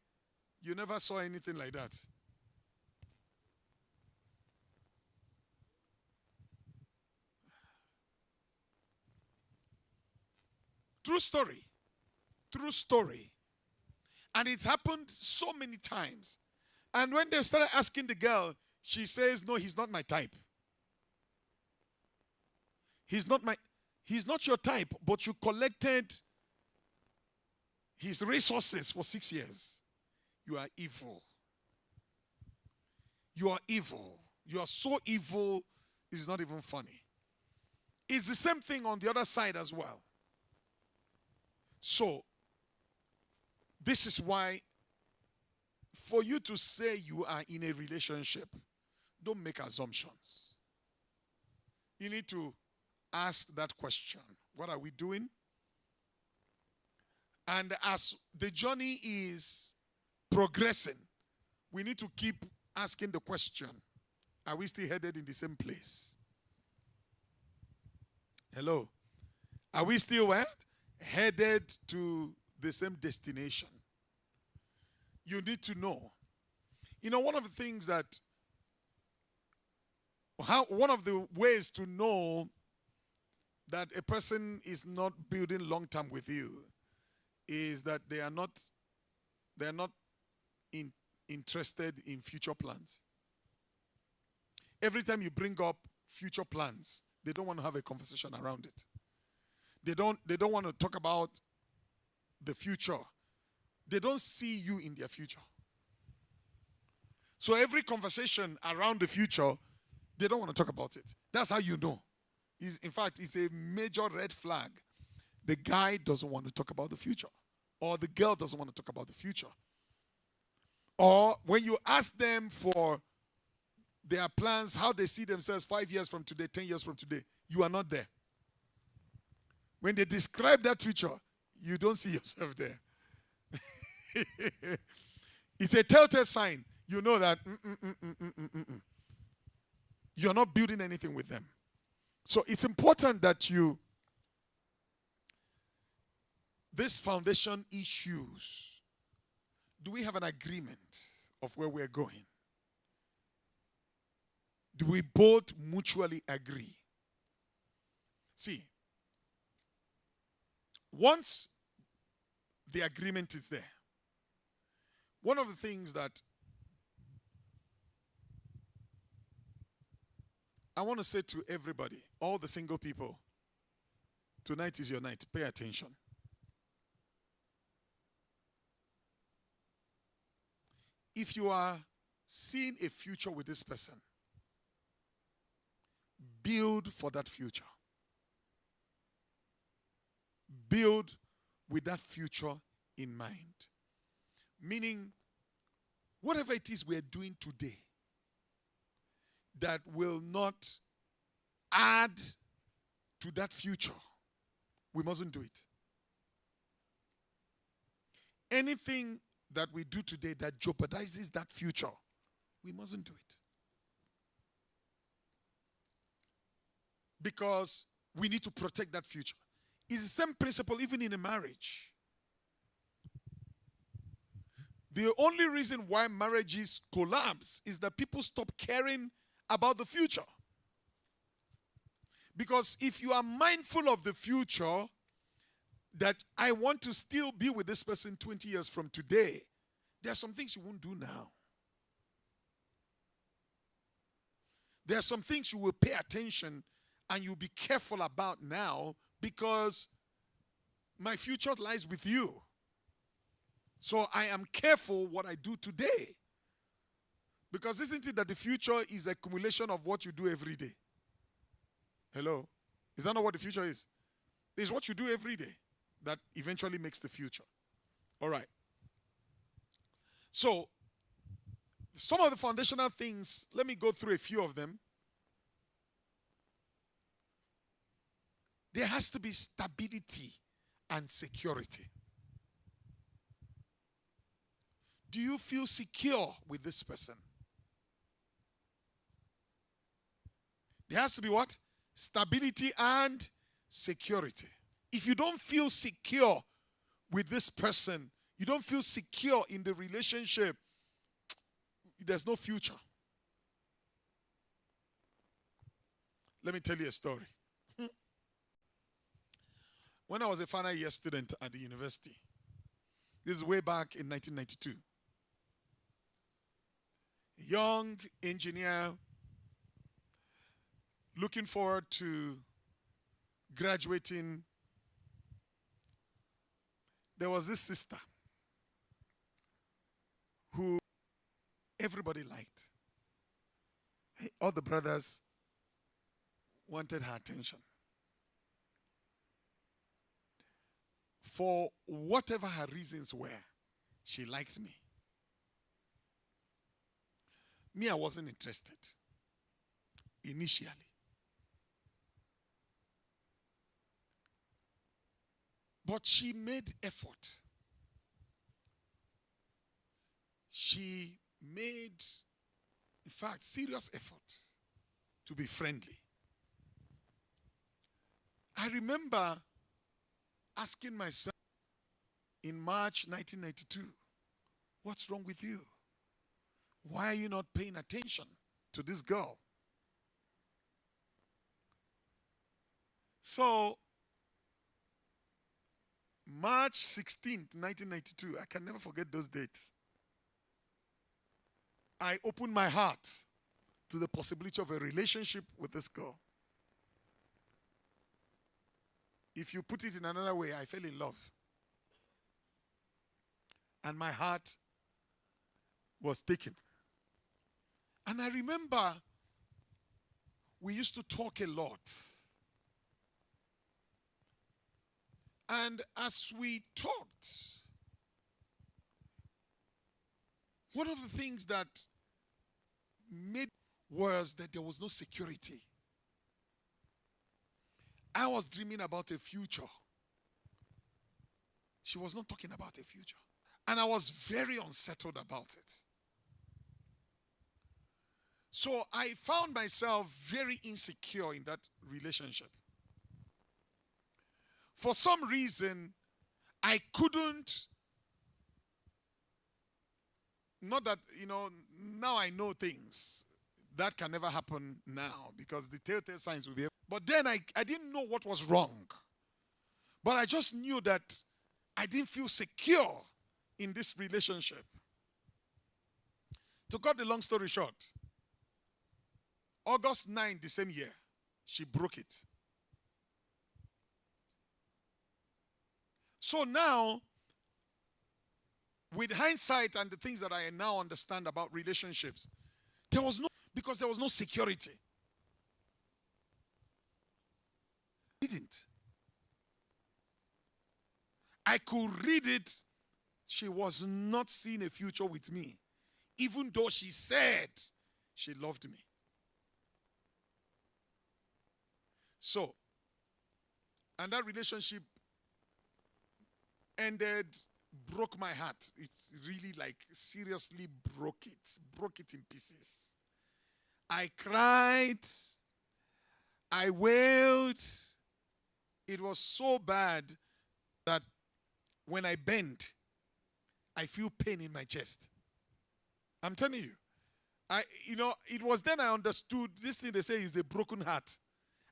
you never saw anything like that. True story. True story. And it's happened so many times. And when they started asking the girl, she says, no, he's not my type. He's not your type, but you collected his resources for 6 years. You are evil. You are evil. You are so evil, it's not even funny. It's the same thing on the other side as well. So, this is why, for you to say you are in a relationship, don't make assumptions. You need to ask that question. What are we doing? And as the journey is progressing, we need to keep asking the question, are we still headed in the same place? Hello? Are we still what? Headed to the same destination? You need to know. You know, one of the things that, one of the ways to know that a person is not building long term with you is that they are not interested in future plans. Every time you bring up future plans, they don't want to have a conversation around it. They don't want to talk about the future. They don't see you in their future. So every conversation around the future, they don't want to talk about it. That's how you know. In fact, it's a major red flag. The guy doesn't want to talk about the future. Or the girl doesn't want to talk about the future. Or when you ask them for their plans, how they see themselves 5 years from today, 10 years from today, you are not there. When they describe that future, you don't see yourself there. It's a telltale sign. You know that you're not building anything with them. So it's important that this foundation issues, do we have an agreement of where we're going? Do we both mutually agree? See, once the agreement is there, one of the things that I want to say to everybody, all the single people, tonight is your night. Pay attention. If you are seeing a future with this person, build for that future. Build with that future in mind. Meaning, whatever it is we're doing today that will not add to that future, we mustn't do it. Anything that we do today that jeopardizes that future, we mustn't do it. Because we need to protect that future. It's the same principle even in a marriage. The only reason why marriages collapse is that people stop caring about the future. Because if you are mindful of the future, that I want to still be with this person 20 years from today, there are some things you won't do now. There are some things you will pay attention and you'll be careful about now because my future lies with you. So I am careful what I do today. Because isn't it that the future is the accumulation of what you do every day? Hello? Is that not what the future is? It's what you do every day that eventually makes the future. All right. So, some of the foundational things, let me go through a few of them. There has to be stability and security. Do you feel secure with this person? There has to be what? Stability and security. If you don't feel secure with this person, you don't feel secure in the relationship, there's no future. Let me tell you a story. When I was a final year student at the university, this is way back in 1992, a young engineer looking forward to graduating, there was this sister who everybody liked. All the brothers wanted her attention. For whatever her reasons were, she liked me. Me, I wasn't interested initially. But she made effort. She made, in fact, serious effort to be friendly. I remember asking myself in March 1992, what's wrong with you? Why are you not paying attention to this girl? So, March 16th, 1992, I can never forget those dates. I opened my heart to the possibility of a relationship with this girl. If you put it in another way, I fell in love. And my heart was taken. And I remember we used to talk a lot. And as we talked, one of the things that made was that there was no security. I was dreaming about a future. She was not talking about a future. And I was very unsettled about it. So I found myself very insecure in that relationship. For some reason, I couldn't, not that, now I know things. That can never happen now because the telltale signs will be. But then I didn't know what was wrong. But I just knew that I didn't feel secure in this relationship. To cut the long story short, August 9, the same year, she broke it. So now, with hindsight and the things that I now understand about relationships, because there was no security. Didn't. I could read it. She was not seeing a future with me, even though she said she loved me. So, and that relationship ended, broke my heart. It really seriously broke it in pieces. I cried, I wailed. It was so bad that when I bend, I feel pain in my chest. I'm telling you. It was then I understood this thing they say is a broken heart.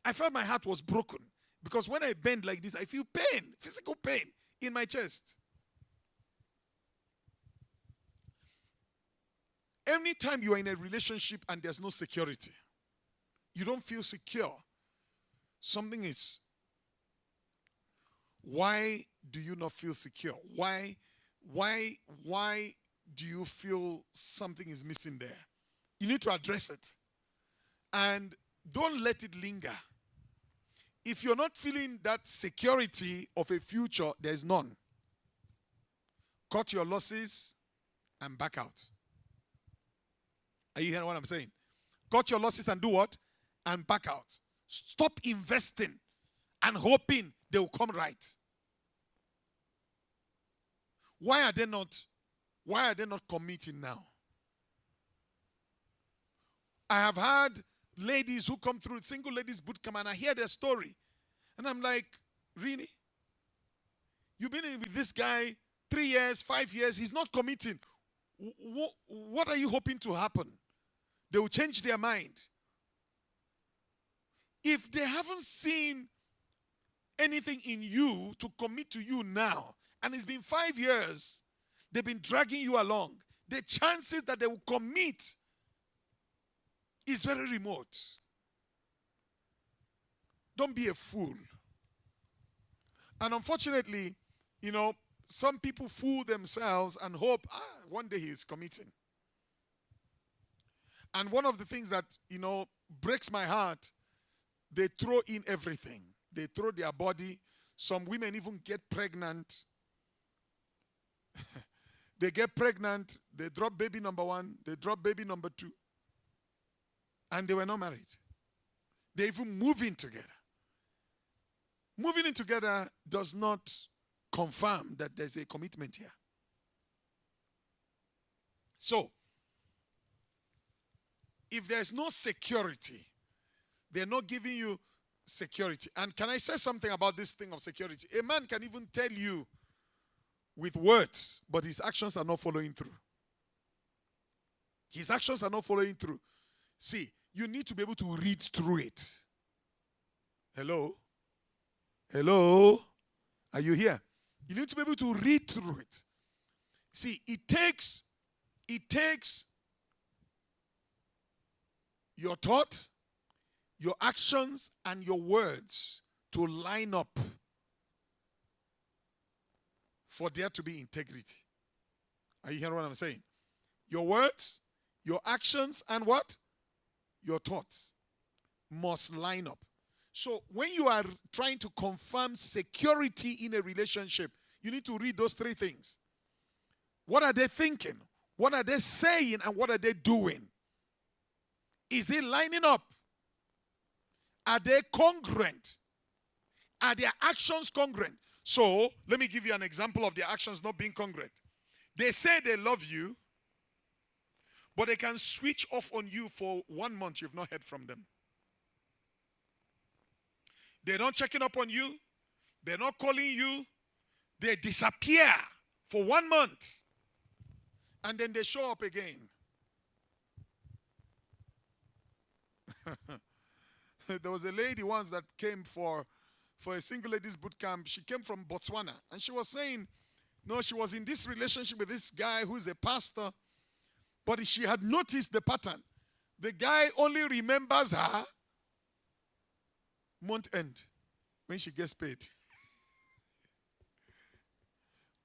I felt my heart was broken because when I bend like this, I feel pain, physical pain in my chest. Anytime you are in a relationship and there's no security, you don't feel secure, something is. Why do you not feel secure? Why do you feel something is missing there? You need to address it. And don't let it linger. If you're not feeling that security of a future, there's none. Cut your losses and back out. Are you hearing what I'm saying? Cut your losses and do what? And back out. Stop investing and hoping they will come right. Why are they not committing now? I have had ladies who come through single ladies boot camp and I hear their story. And I'm like, really? You've been in with this guy 3 years, 5 years, he's not committing. What are you hoping to happen? They will change their mind. If they haven't seen anything in you to commit to you now, and it's been 5 years, they've been dragging you along, the chances that they will commit is very remote. Don't be a fool. And unfortunately, some people fool themselves and hope, one day he is committing. And one of the things that, breaks my heart, they throw in everything. They throw their body. Some women even get pregnant. They get pregnant. They drop baby number 1. They drop baby number 2. And they were not married. They even move in together. Moving in together does not confirm that there's a commitment here. So, if there's no security, they're not giving you security. And can I say something about this thing of security? A man can even tell you with words, but his actions are not following through. His actions are not following through. See, you need to be able to read through it. Hello? Hello? Are you here? You need to be able to read through it. See, it takes your thought, your actions, and your words to line up for there to be integrity. Are you hearing what I'm saying? Your words, your actions, and what? Your thoughts must line up. So when you are trying to confirm security in a relationship, you need to read those 3 things. What are they thinking? What are they saying? And what are they doing? Is it lining up? Are they congruent? Are their actions congruent? So, let me give you an example of their actions not being congruent. They say they love you, but they can switch off on you for 1 month. You've not heard from them. They're not checking up on you. They're not calling you. They disappear for 1 month. And then they show up again. There was a lady once that came for a single ladies boot camp. She came from Botswana. And she was saying, no, she was in this relationship with this guy who's a pastor. But she had noticed the pattern. The guy only remembers her month end when she gets paid.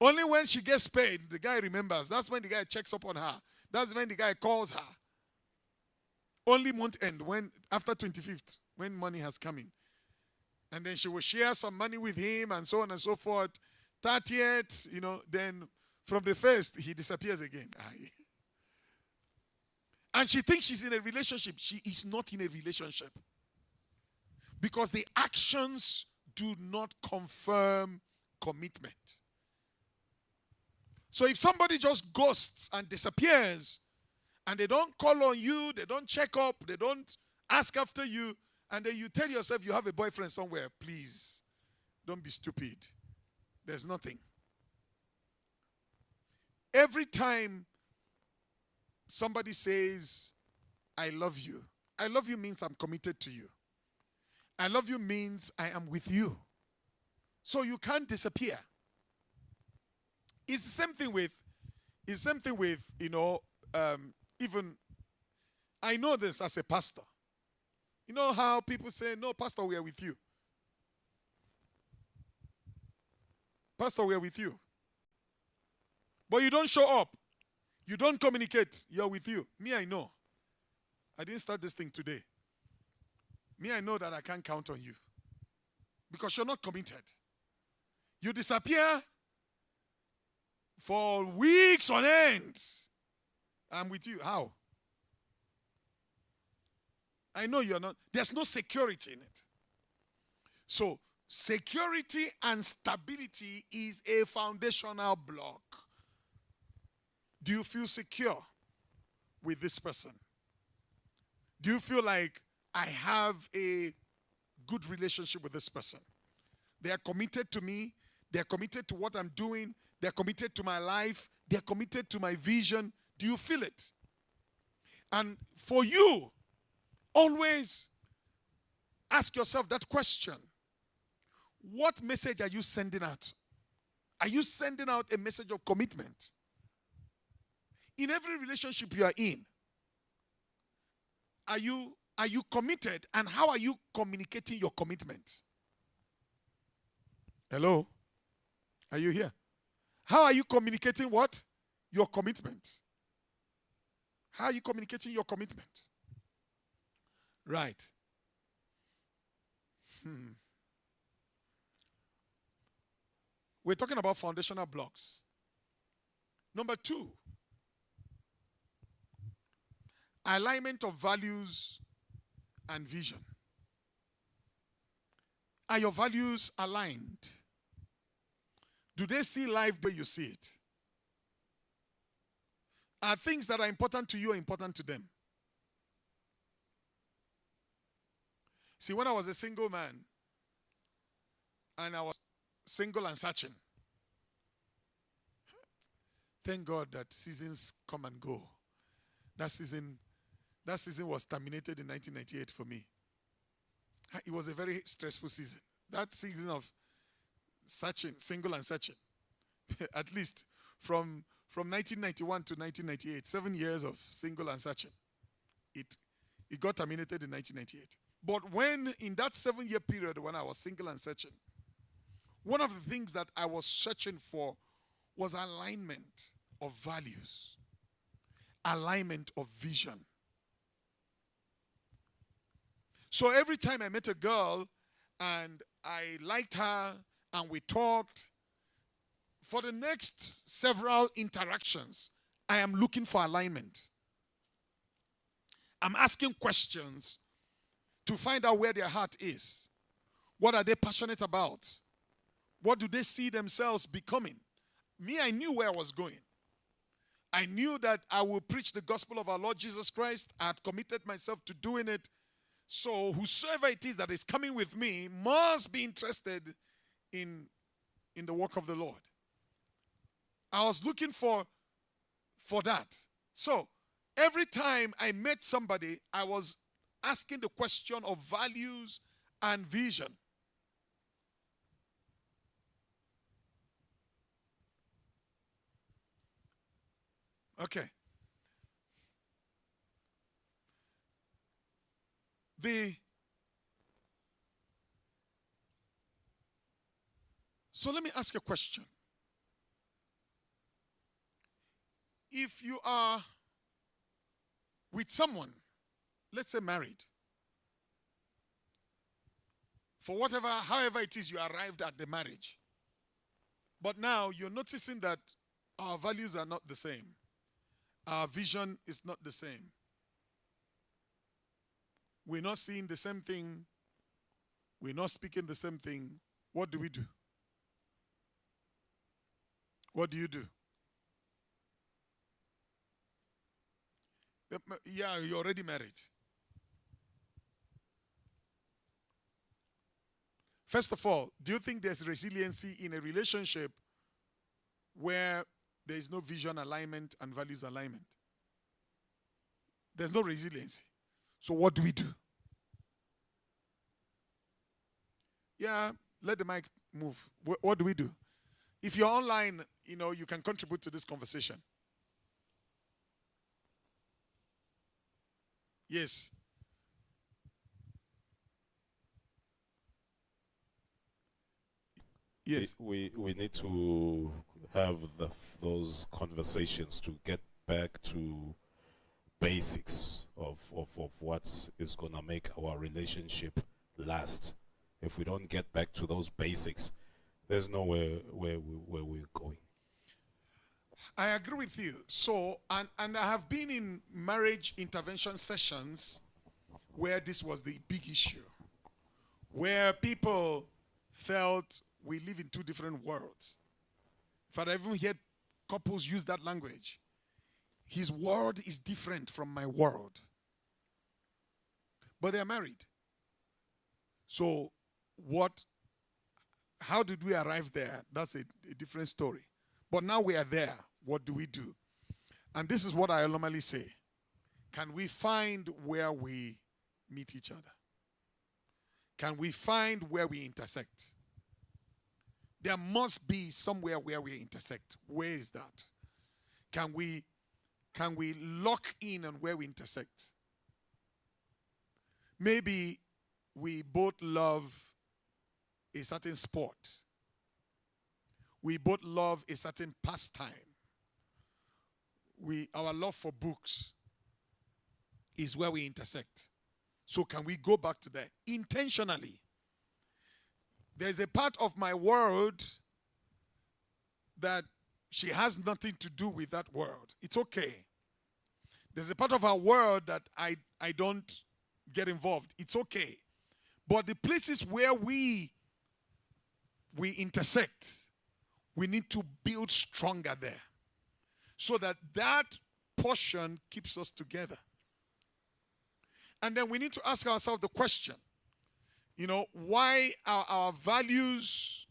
Only when she gets paid, the guy remembers. That's when the guy checks up on her. That's when the guy calls her. Only month end, when after 25th, when money has come in. And then she will share some money with him and so on and so forth. 30th, then from the first, he disappears again. And she thinks she's in a relationship. She is not in a relationship. Because the actions do not confirm commitment. So if somebody just ghosts and disappears, and they don't call on you, they don't check up, they don't ask after you, and then you tell yourself you have a boyfriend somewhere, please, don't be stupid. There's nothing. Every time somebody says, I love you means I'm committed to you. I love you means I am with you. So you can't disappear. It's the same thing with, even, I know this as a pastor. You know how people say, no, pastor, we are with you. Pastor, we are with you. But you don't show up. You don't communicate. You're with you. Me, I know. I didn't start this thing today. Me, I know that I can't count on you. Because you're not committed. You disappear for weeks on end. I'm with you. How? I know you're not. There's no security in it. So, security and stability is a foundational block. Do you feel secure with this person? Do you feel like I have a good relationship with this person? They are committed to me. They are committed to what I'm doing. They're committed to my life. They're committed to my vision. Do you feel it? And for you, always ask yourself that question. What message are you sending out? Are you sending out a message of commitment? In every relationship you are in, are you committed, and how are you communicating your commitment? Hello? Are you here? How are you communicating what? Your commitment. How are you communicating your commitment? Right. We're talking about foundational blocks. Number 2, alignment of values and vision. Are your values aligned? Do they see life the way you see it? Are things that are important to you important to them? See, when I was a single man, and I was single and searching, thank God that seasons come and go. That season was terminated in 1998 for me. It was a very stressful season. That season of searching, single and searching, at least from 1991 to 1998, 7 years of single and searching. It got terminated in 1998. But when, in that 7-year period when I was single and searching, one of the things that I was searching for was alignment of values, alignment of vision. So every time I met a girl and I liked her and we talked, for the next several interactions, I am looking for alignment. I'm asking questions to find out where their heart is. What are they passionate about? What do they see themselves becoming? Me, I knew where I was going. I knew that I would preach the gospel of our Lord Jesus Christ. I had committed myself to doing it. So whosoever it is that is coming with me must be interested in the work of the Lord. I was looking for that. So every time I met somebody, I was asking the question of values and vision. Okay. So let me ask you a question. If you are with someone, let's say married, for however it is you arrived at the marriage, but now you're noticing that our values are not the same. Our vision is not the same. We're not seeing the same thing. We're not speaking the same thing. What do we do? What do you do? Yeah, you're already married. First of all, do you think there's resiliency in a relationship where there is no vision alignment and values alignment? There's no resiliency. So what do we do? Yeah, let the mic move. What do we do? If you're online, you can contribute to this conversation. Yes. Yes. We need to have those conversations to get back to basics of what is going to make our relationship last. If we don't get back to those basics, there's nowhere where we're going. I agree with you. So, and I have been in marriage intervention sessions where this was the big issue, where people felt we live in two different worlds. In fact, I even heard couples use that language. His world is different from my world. But they're married. So, how did we arrive there? That's a different story. But now we are there. What do we do? And this is what I normally say. Can we find where we meet each other? Can we find where we intersect? There must be somewhere where we intersect. Where is that? Can we lock in on where we intersect? Maybe we both love a certain sport. We both love a certain pastime. Our love for books is where we intersect. So can we go back to that intentionally? There's a part of my world that she has nothing to do with that world. It's okay. There's a part of our world that I don't get involved. It's okay. But the places where we intersect, we need to build stronger there, so that portion keeps us together. And then we need to ask ourselves the question, why are our values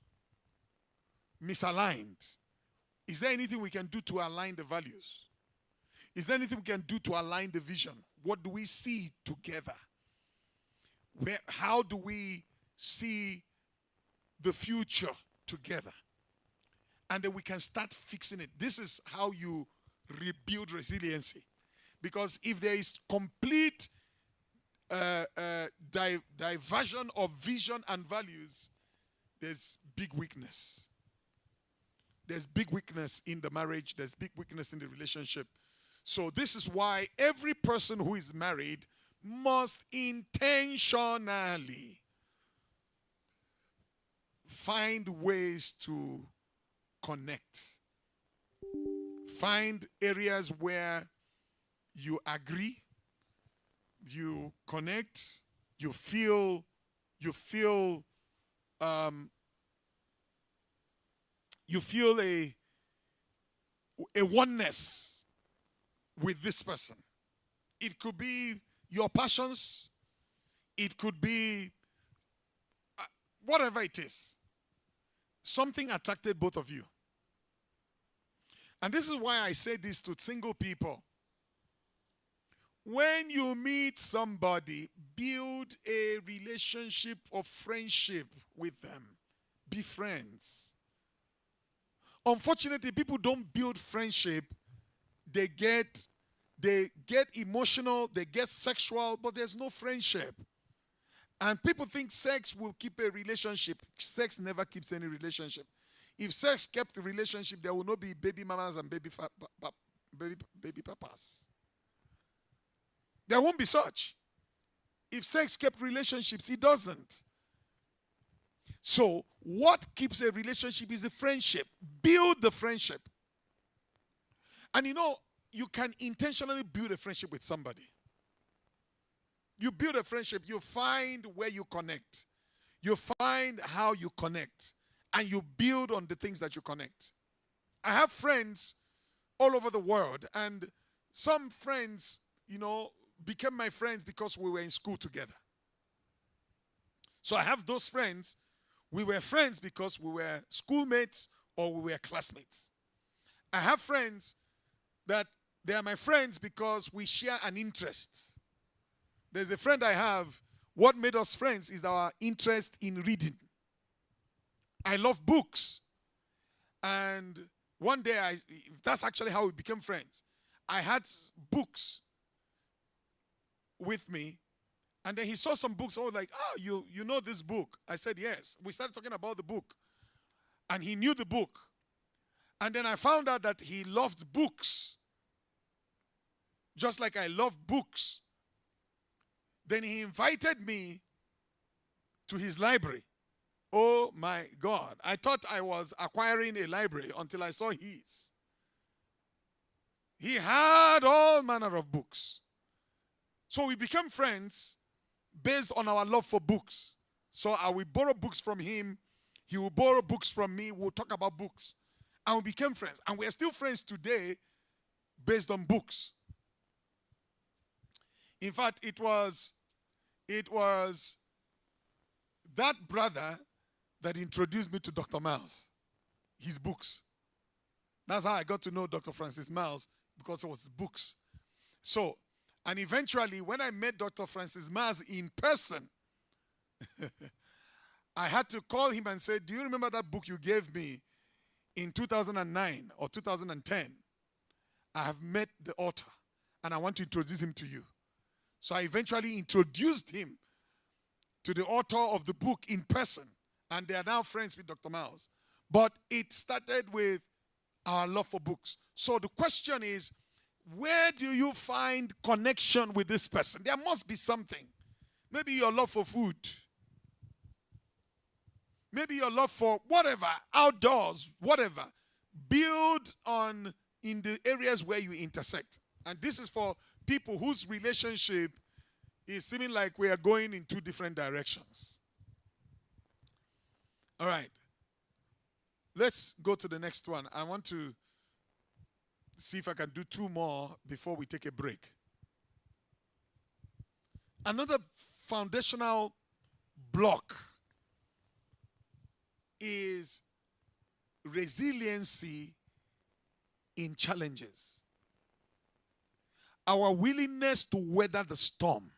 misaligned? Is there anything we can do to align the values? Is there anything we can do to align the vision? What do we see together? How do we see the future together? And then we can start fixing it. This is how you rebuild resiliency. Because if there is complete diversion of vision and values, there's big weakness. There's big weakness in the marriage. There's big weakness in the relationship. So this is why every person who is married must intentionally find ways to connect. Find areas where you agree, you connect, you feel a oneness with this person. It could be your passions. It could be whatever it is. Something attracted both of you. And this is why I say this to single people. When you meet somebody, build a relationship of friendship with them. Be friends. Unfortunately, people don't build friendship. They get emotional, they get sexual, but there's no friendship. And people think sex will keep a relationship. Sex never keeps any relationship. If sex kept a relationship, there will not be baby mamas and baby papas. There won't be such. If sex kept relationships, it doesn't. So, what keeps a relationship is a friendship. Build the friendship. And you can intentionally build a friendship with somebody. You build a friendship, you find where you connect. You find how you connect. And you build on the things that you connect. I have friends all over the world. And some friends, became my friends because we were in school together. So I have those friends. We were friends because we were schoolmates or we were classmates. I have friends that they are my friends because we share an interest. There's a friend I have. What made us friends is our interest in reading. I love books. And one day, that's actually how we became friends. I had books with me. And then he saw some books. I was like, you know this book? I said, yes. We started talking about the book. And he knew the book. And then I found out that he loved books. Just like I love books. Then he invited me to his library. Oh my God. I thought I was acquiring a library until I saw his. He had all manner of books. So we became friends based on our love for books. So I will borrow books from him. He will borrow books from me. We'll talk about books. And we became friends. And we are still friends today based on books. In fact, it was that brother that introduced me to Dr. Miles, his books. That's how I got to know Dr. Francis Miles, because it was his books. So, and eventually, when I met Dr. Francis Miles in person, I had to call him and say, do you remember that book you gave me in 2009 or 2010? I have met the author, and I want to introduce him to you. So I eventually introduced him to the author of the book in person, and they are now friends with Dr. Miles. But it started with our love for books. So the question is, where do you find connection with this person? There must be something. Maybe your love for food. Maybe your love for whatever, outdoors, whatever. Build on in the areas where you intersect. And this is for people whose relationship is seeming like we are going in two different directions. All right. Let's go to the next one. I want to see if I can do two more before we take a break. Another foundational block is resiliency in challenges. Our willingness to weather the storm.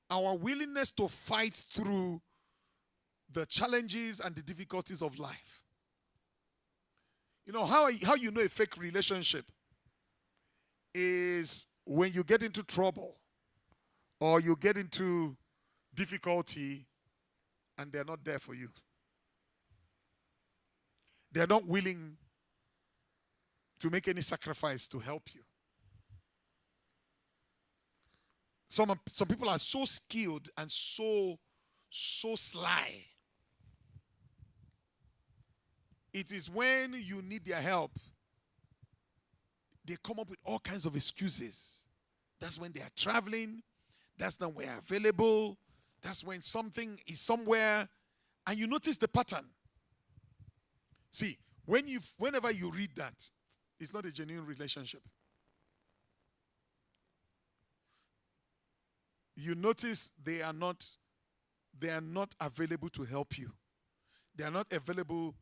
Our willingness to fight through the challenges and the difficulties of life. You know, how you know a fake relationship is when you get into trouble or you get into difficulty and they're not there for you. They're not willing to make any sacrifice to help you. Some people are so skilled and so sly. It is when you need their help, they come up with all kinds of excuses. That's when they are traveling. That's when we are available. That's when something is somewhere. And you notice the pattern. See, whenever you read that, it's not a genuine relationship. You notice they are not available to help you. They are not available.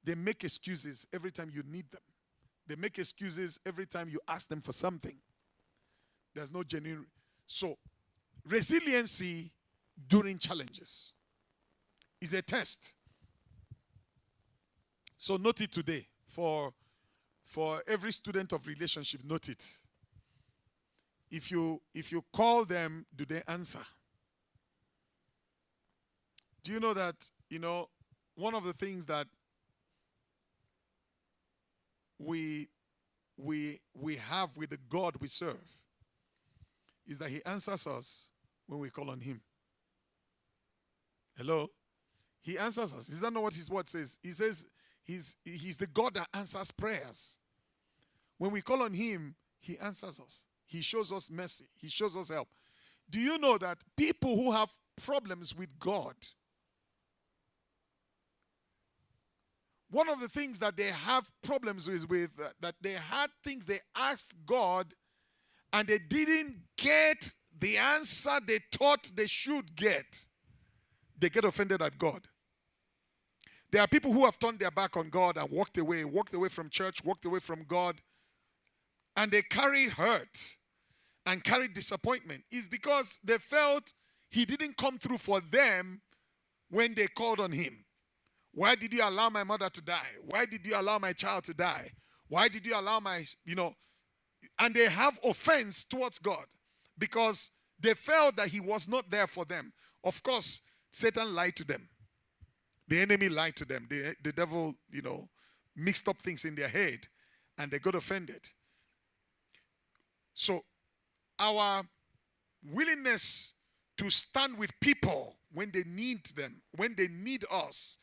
They make excuses every time you need them. They make excuses every time you ask them for something. There's no genuine. So, resiliency during challenges is a test. So note it today. For every student of relationship, note it. If you call them, do they answer? Do you know that, one of the things that we have with the God we serve is that he answers us when we call on him. Hello? He answers us. Is that not what his word says? He says he's the God that answers prayers. When we call on him, he answers us. He shows us mercy. He shows us help. Do you know that people who have problems with God, one of the things that they have problems with that they had things they asked God and they didn't get the answer they thought they should get, they get offended at God. There are people who have turned their back on God and walked away from church, walked away from God, and they carry hurt and carry disappointment. It's because they felt he didn't come through for them when they called on him. Why did you allow my mother to die? Why did you allow my child to die? Why did you allow and they have offense towards God because they felt that he was not there for them. Of course, Satan lied to them. The enemy lied to them. The devil, mixed up things in their head and they got offended. So, our willingness to stand with people when they need them, when they need us,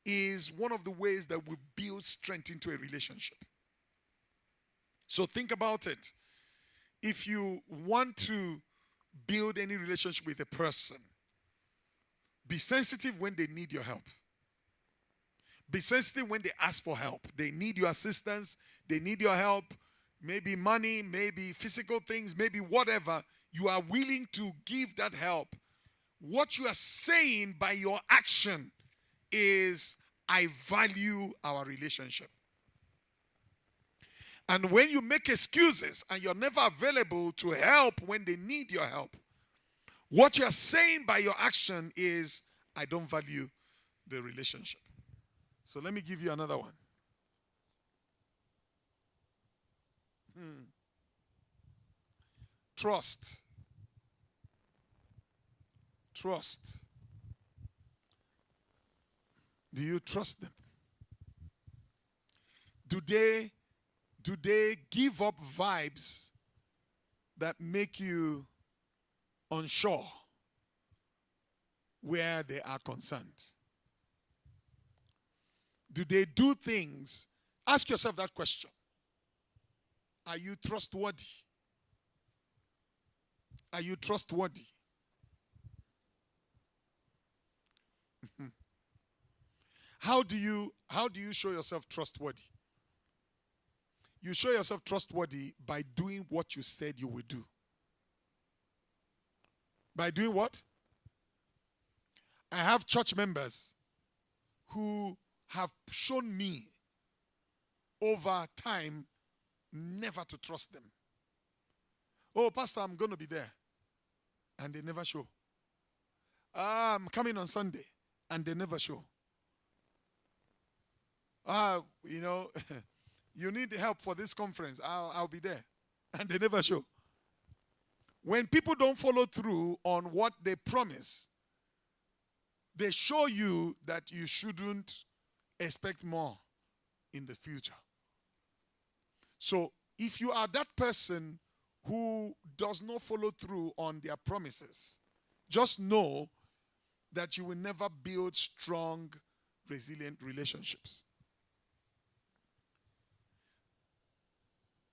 is one of the ways that we build strength into a relationship. So think about it. If you want to build any relationship with a person, be sensitive when they need your help. Be sensitive when they ask for help. They need your assistance. They need your help. Maybe money, maybe physical things, maybe whatever. You are willing to give that help. What you are saying by your action is, I value our relationship. And when you make excuses and you're never available to help when they need your help, what you're saying by your action is, I don't value the relationship. So let me give you another one. Trust. Trust. Do you trust them? Do they give up vibes that make you unsure where they are concerned? Do they do things? Ask yourself that question. Are you trustworthy? Are you trustworthy? How do you show yourself trustworthy? You show yourself trustworthy by doing what you said you would do. By doing what? I have church members who have shown me over time never to trust them. Oh, Pastor, I'm going to be there. And they never show. I'm coming on Sunday. And they never show. You need help for this conference. I'll be there. And they never show. When people don't follow through on what they promise, they show you that you shouldn't expect more in the future. So, if you are that person who does not follow through on their promises, just know that you will never build strong, resilient relationships.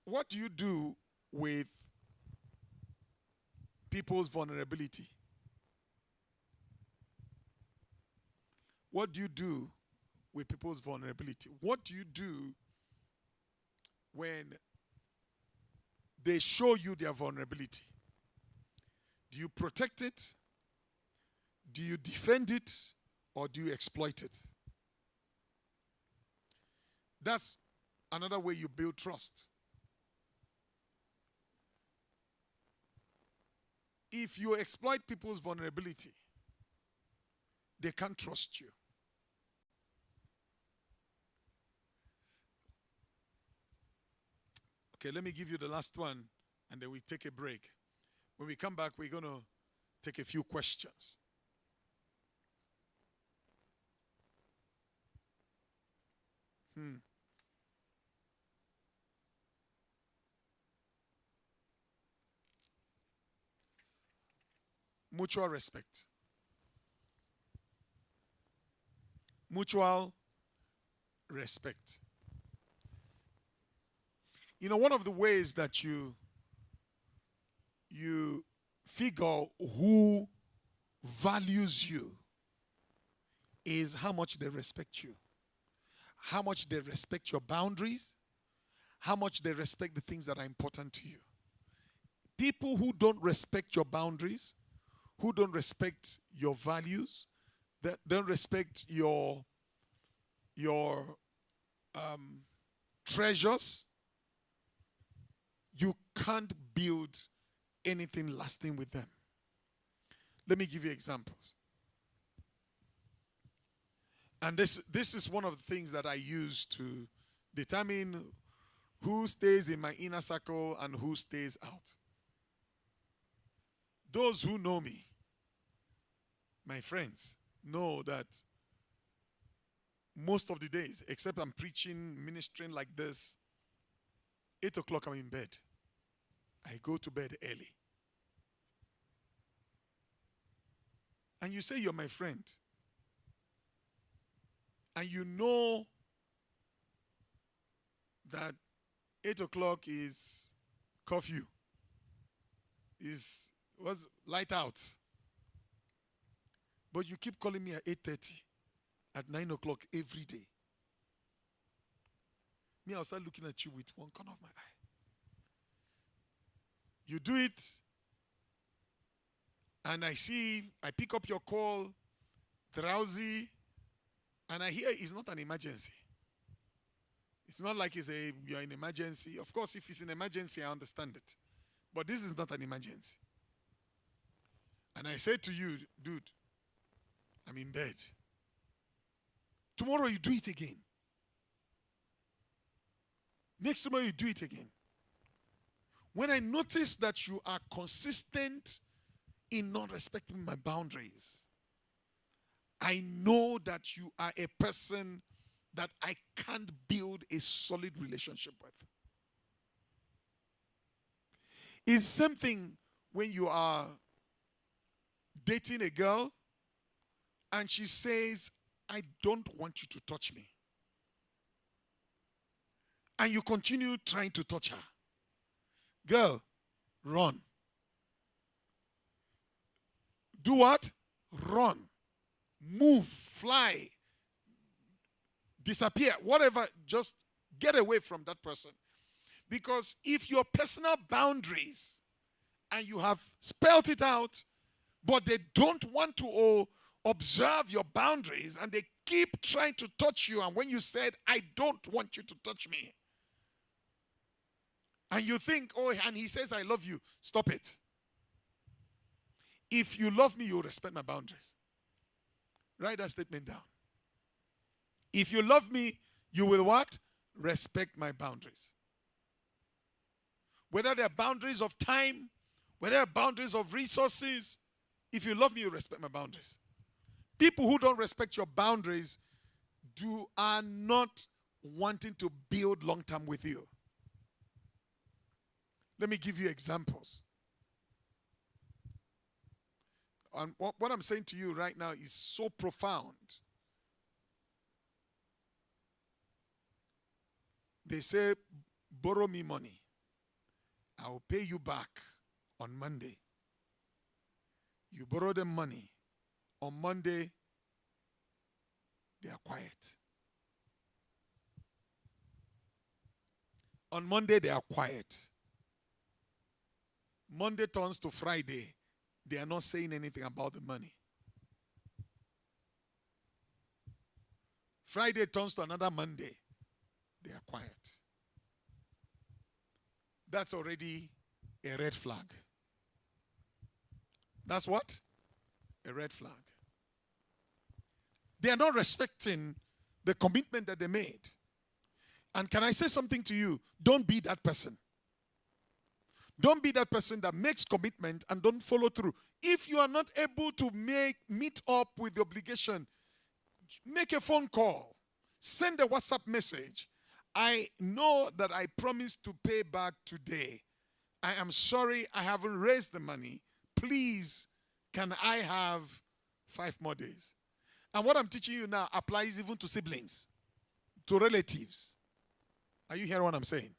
What do you do with people's vulnerability? What do you do with people's vulnerability? What do you do when they show you their vulnerability? Do you protect it? Do you defend it? Or do you exploit it? That's another way you build trust. If you exploit people's vulnerability, they can't trust you. Okay, let me give you the last one, and then we take a break. When we come back, we're going to take a few questions. Mutual respect. Mutual respect. You know, one of the ways that you figure who values you is how much they respect you, how much they respect your boundaries, how much they respect the things that are important to you. People who don't respect your boundaries, who don't respect your values, that don't respect your treasures, you can't build anything lasting with them. Let me give you examples. And this is one of the things that I use to determine who stays in my inner circle and who stays out. Those who know me, my friends, know that most of the days, except I'm preaching, ministering like this, 8 o'clock I'm in bed. I go to bed early. And you say you're my friend. And you know that 8 o'clock is curfew. Was light out. But you keep calling me at 8:30, at 9 o'clock every day. Me, I'll start looking at you with one corner of my eye. You do it, and I pick up your call, drowsy, and I hear it's not an emergency. It's not like you're in emergency. Of course, if it's an emergency, I understand it. But this is not an emergency. And I say to you, dude, I'm in bed. Tomorrow you do it again. Next tomorrow you do it again. When I notice that you are consistent in not respecting my boundaries, I know that you are a person that I can't build a solid relationship with. It's something when you are dating a girl and she says, I don't want you to touch me. And you continue trying to touch her. Girl, run. Do what? Run. Move, fly, disappear, whatever. Just get away from that person. Because if your personal boundaries, and you have spelled it out, but they don't want to observe your boundaries, and they keep trying to touch you, and when you said, I don't want you to touch me, and you think, oh, and he says, I love you, stop it. If you love me, you'll respect my boundaries. Write that statement down. If you love me, you will what? Respect my boundaries. Whether they're boundaries of time, whether they're boundaries of resources, if you love me, you respect my boundaries. People who don't respect your boundaries are not wanting to build long term with you. Let me give you examples. And what I'm saying to you right now is so profound. They say, borrow me money. I will pay you back on Monday. You borrow them money. On Monday, they are quiet. On Monday, they are quiet. Monday turns to Friday. They are not saying anything about the money. Friday turns to another Monday. They are quiet. That's already a red flag. That's what? A red flag. They are not respecting the commitment that they made. And can I say something to you? Don't be that person. Don't be that person that makes commitment and don't follow through. If you are not able to meet up with the obligation, make a phone call. Send a WhatsApp message. I know that I promised to pay back today. I am sorry I haven't raised the money. Please, can I have 5 more days? And what I'm teaching you now applies even to siblings, to relatives. Are you hearing what I'm saying?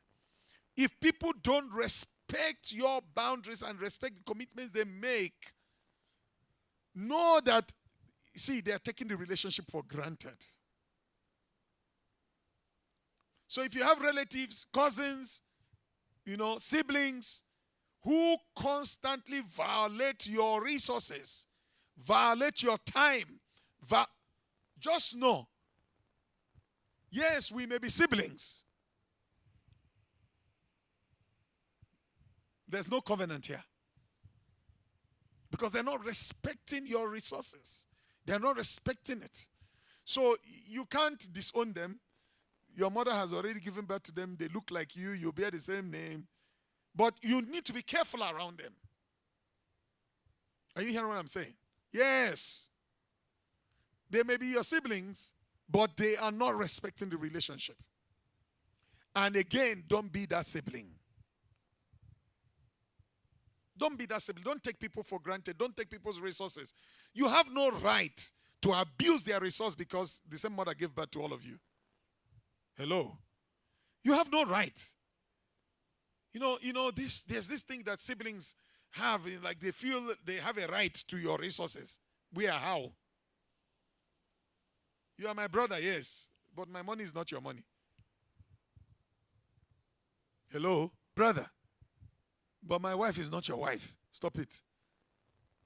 If people don't respect your boundaries and respect the commitments they make, know that, see, they're taking the relationship for granted. So if you have relatives, cousins, siblings who constantly violate your resources, violate your time, just know, yes, we may be siblings. There's no covenant here. Because they're not respecting your resources. They're not respecting it. So you can't disown them. Your mother has already given birth to them. They look like you. You bear the same name. But you need to be careful around them. Are you hearing what I'm saying? Yes. They may be your siblings, but they are not respecting the relationship. And again, don't be that sibling. Don't be that sibling. Don't take people for granted. Don't take people's resources. You have no right to abuse their resource because the same mother gave birth to all of you. Hello? You have no right. There's this thing that siblings have, like they feel they have a right to your resources. Where, how? You are my brother, yes, but my money is not your money. Hello? Brother, but my wife is not your wife. Stop it.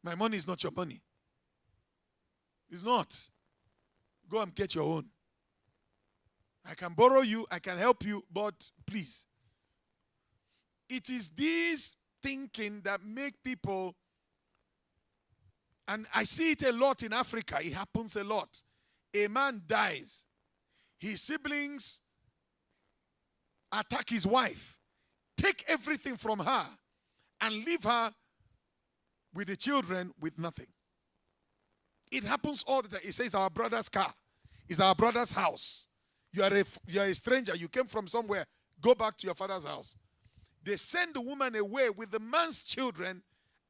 My money is not your money. It's not. Go and get your own. I can borrow you, I can help you, but please. It is this thinking that make people, and I see it a lot in Africa, it happens a lot. A man dies, his siblings attack his wife, take everything from her, and leave her with the children with nothing. It happens all the time. It says our brother's car is our brother's house. You are a stranger. You came from somewhere. Go back to your father's house. They send the woman away with the man's children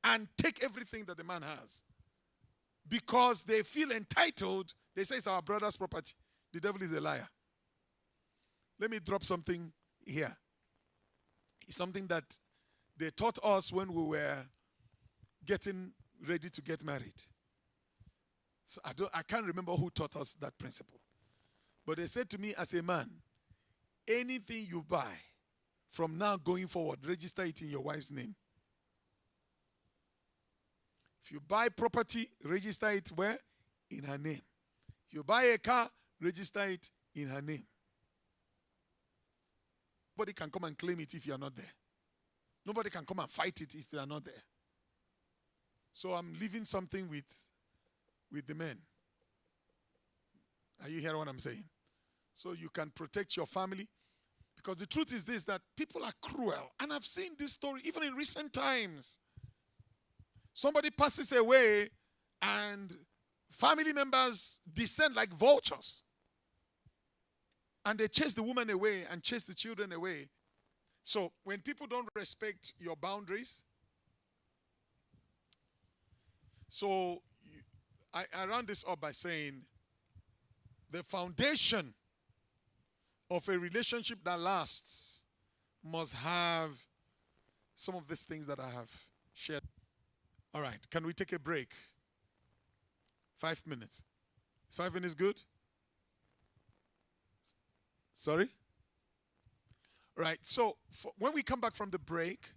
and take everything that the man has. Because they feel entitled. They say it's our brother's property. The devil is a liar. Let me drop something here. It's something that they taught us when we were getting ready to get married. So I can't remember who taught us that principle. But they said to me as a man, anything you buy from now going forward, register it in your wife's name. If you buy property, register it where? In her name. You buy a car, register it in her name. Nobody can come and claim it if you are not there. Nobody can come and fight it if you are not there. So I'm leaving something with the men. Are you hearing what I'm saying? So you can protect your family. Because the truth is this, that people are cruel. And I've seen this story even in recent times. Somebody passes away and family members descend like vultures. And they chase the woman away and chase the children away. So when people don't respect your boundaries, so I round this up by saying the foundation of a relationship that lasts must have some of these things that I have shared. All right, can we take a break? 5 minutes. Is 5 minutes good? Sorry? Right, so when we come back from the break,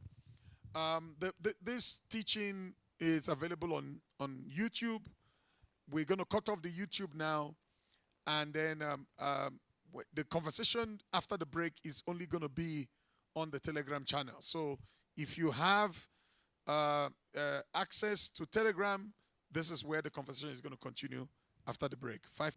this teaching is available on YouTube. We're going to cut off the YouTube now, and then the conversation after the break is only going to be on the Telegram channel. So if you have access to Telegram, this is where the conversation is going to continue after the break. 5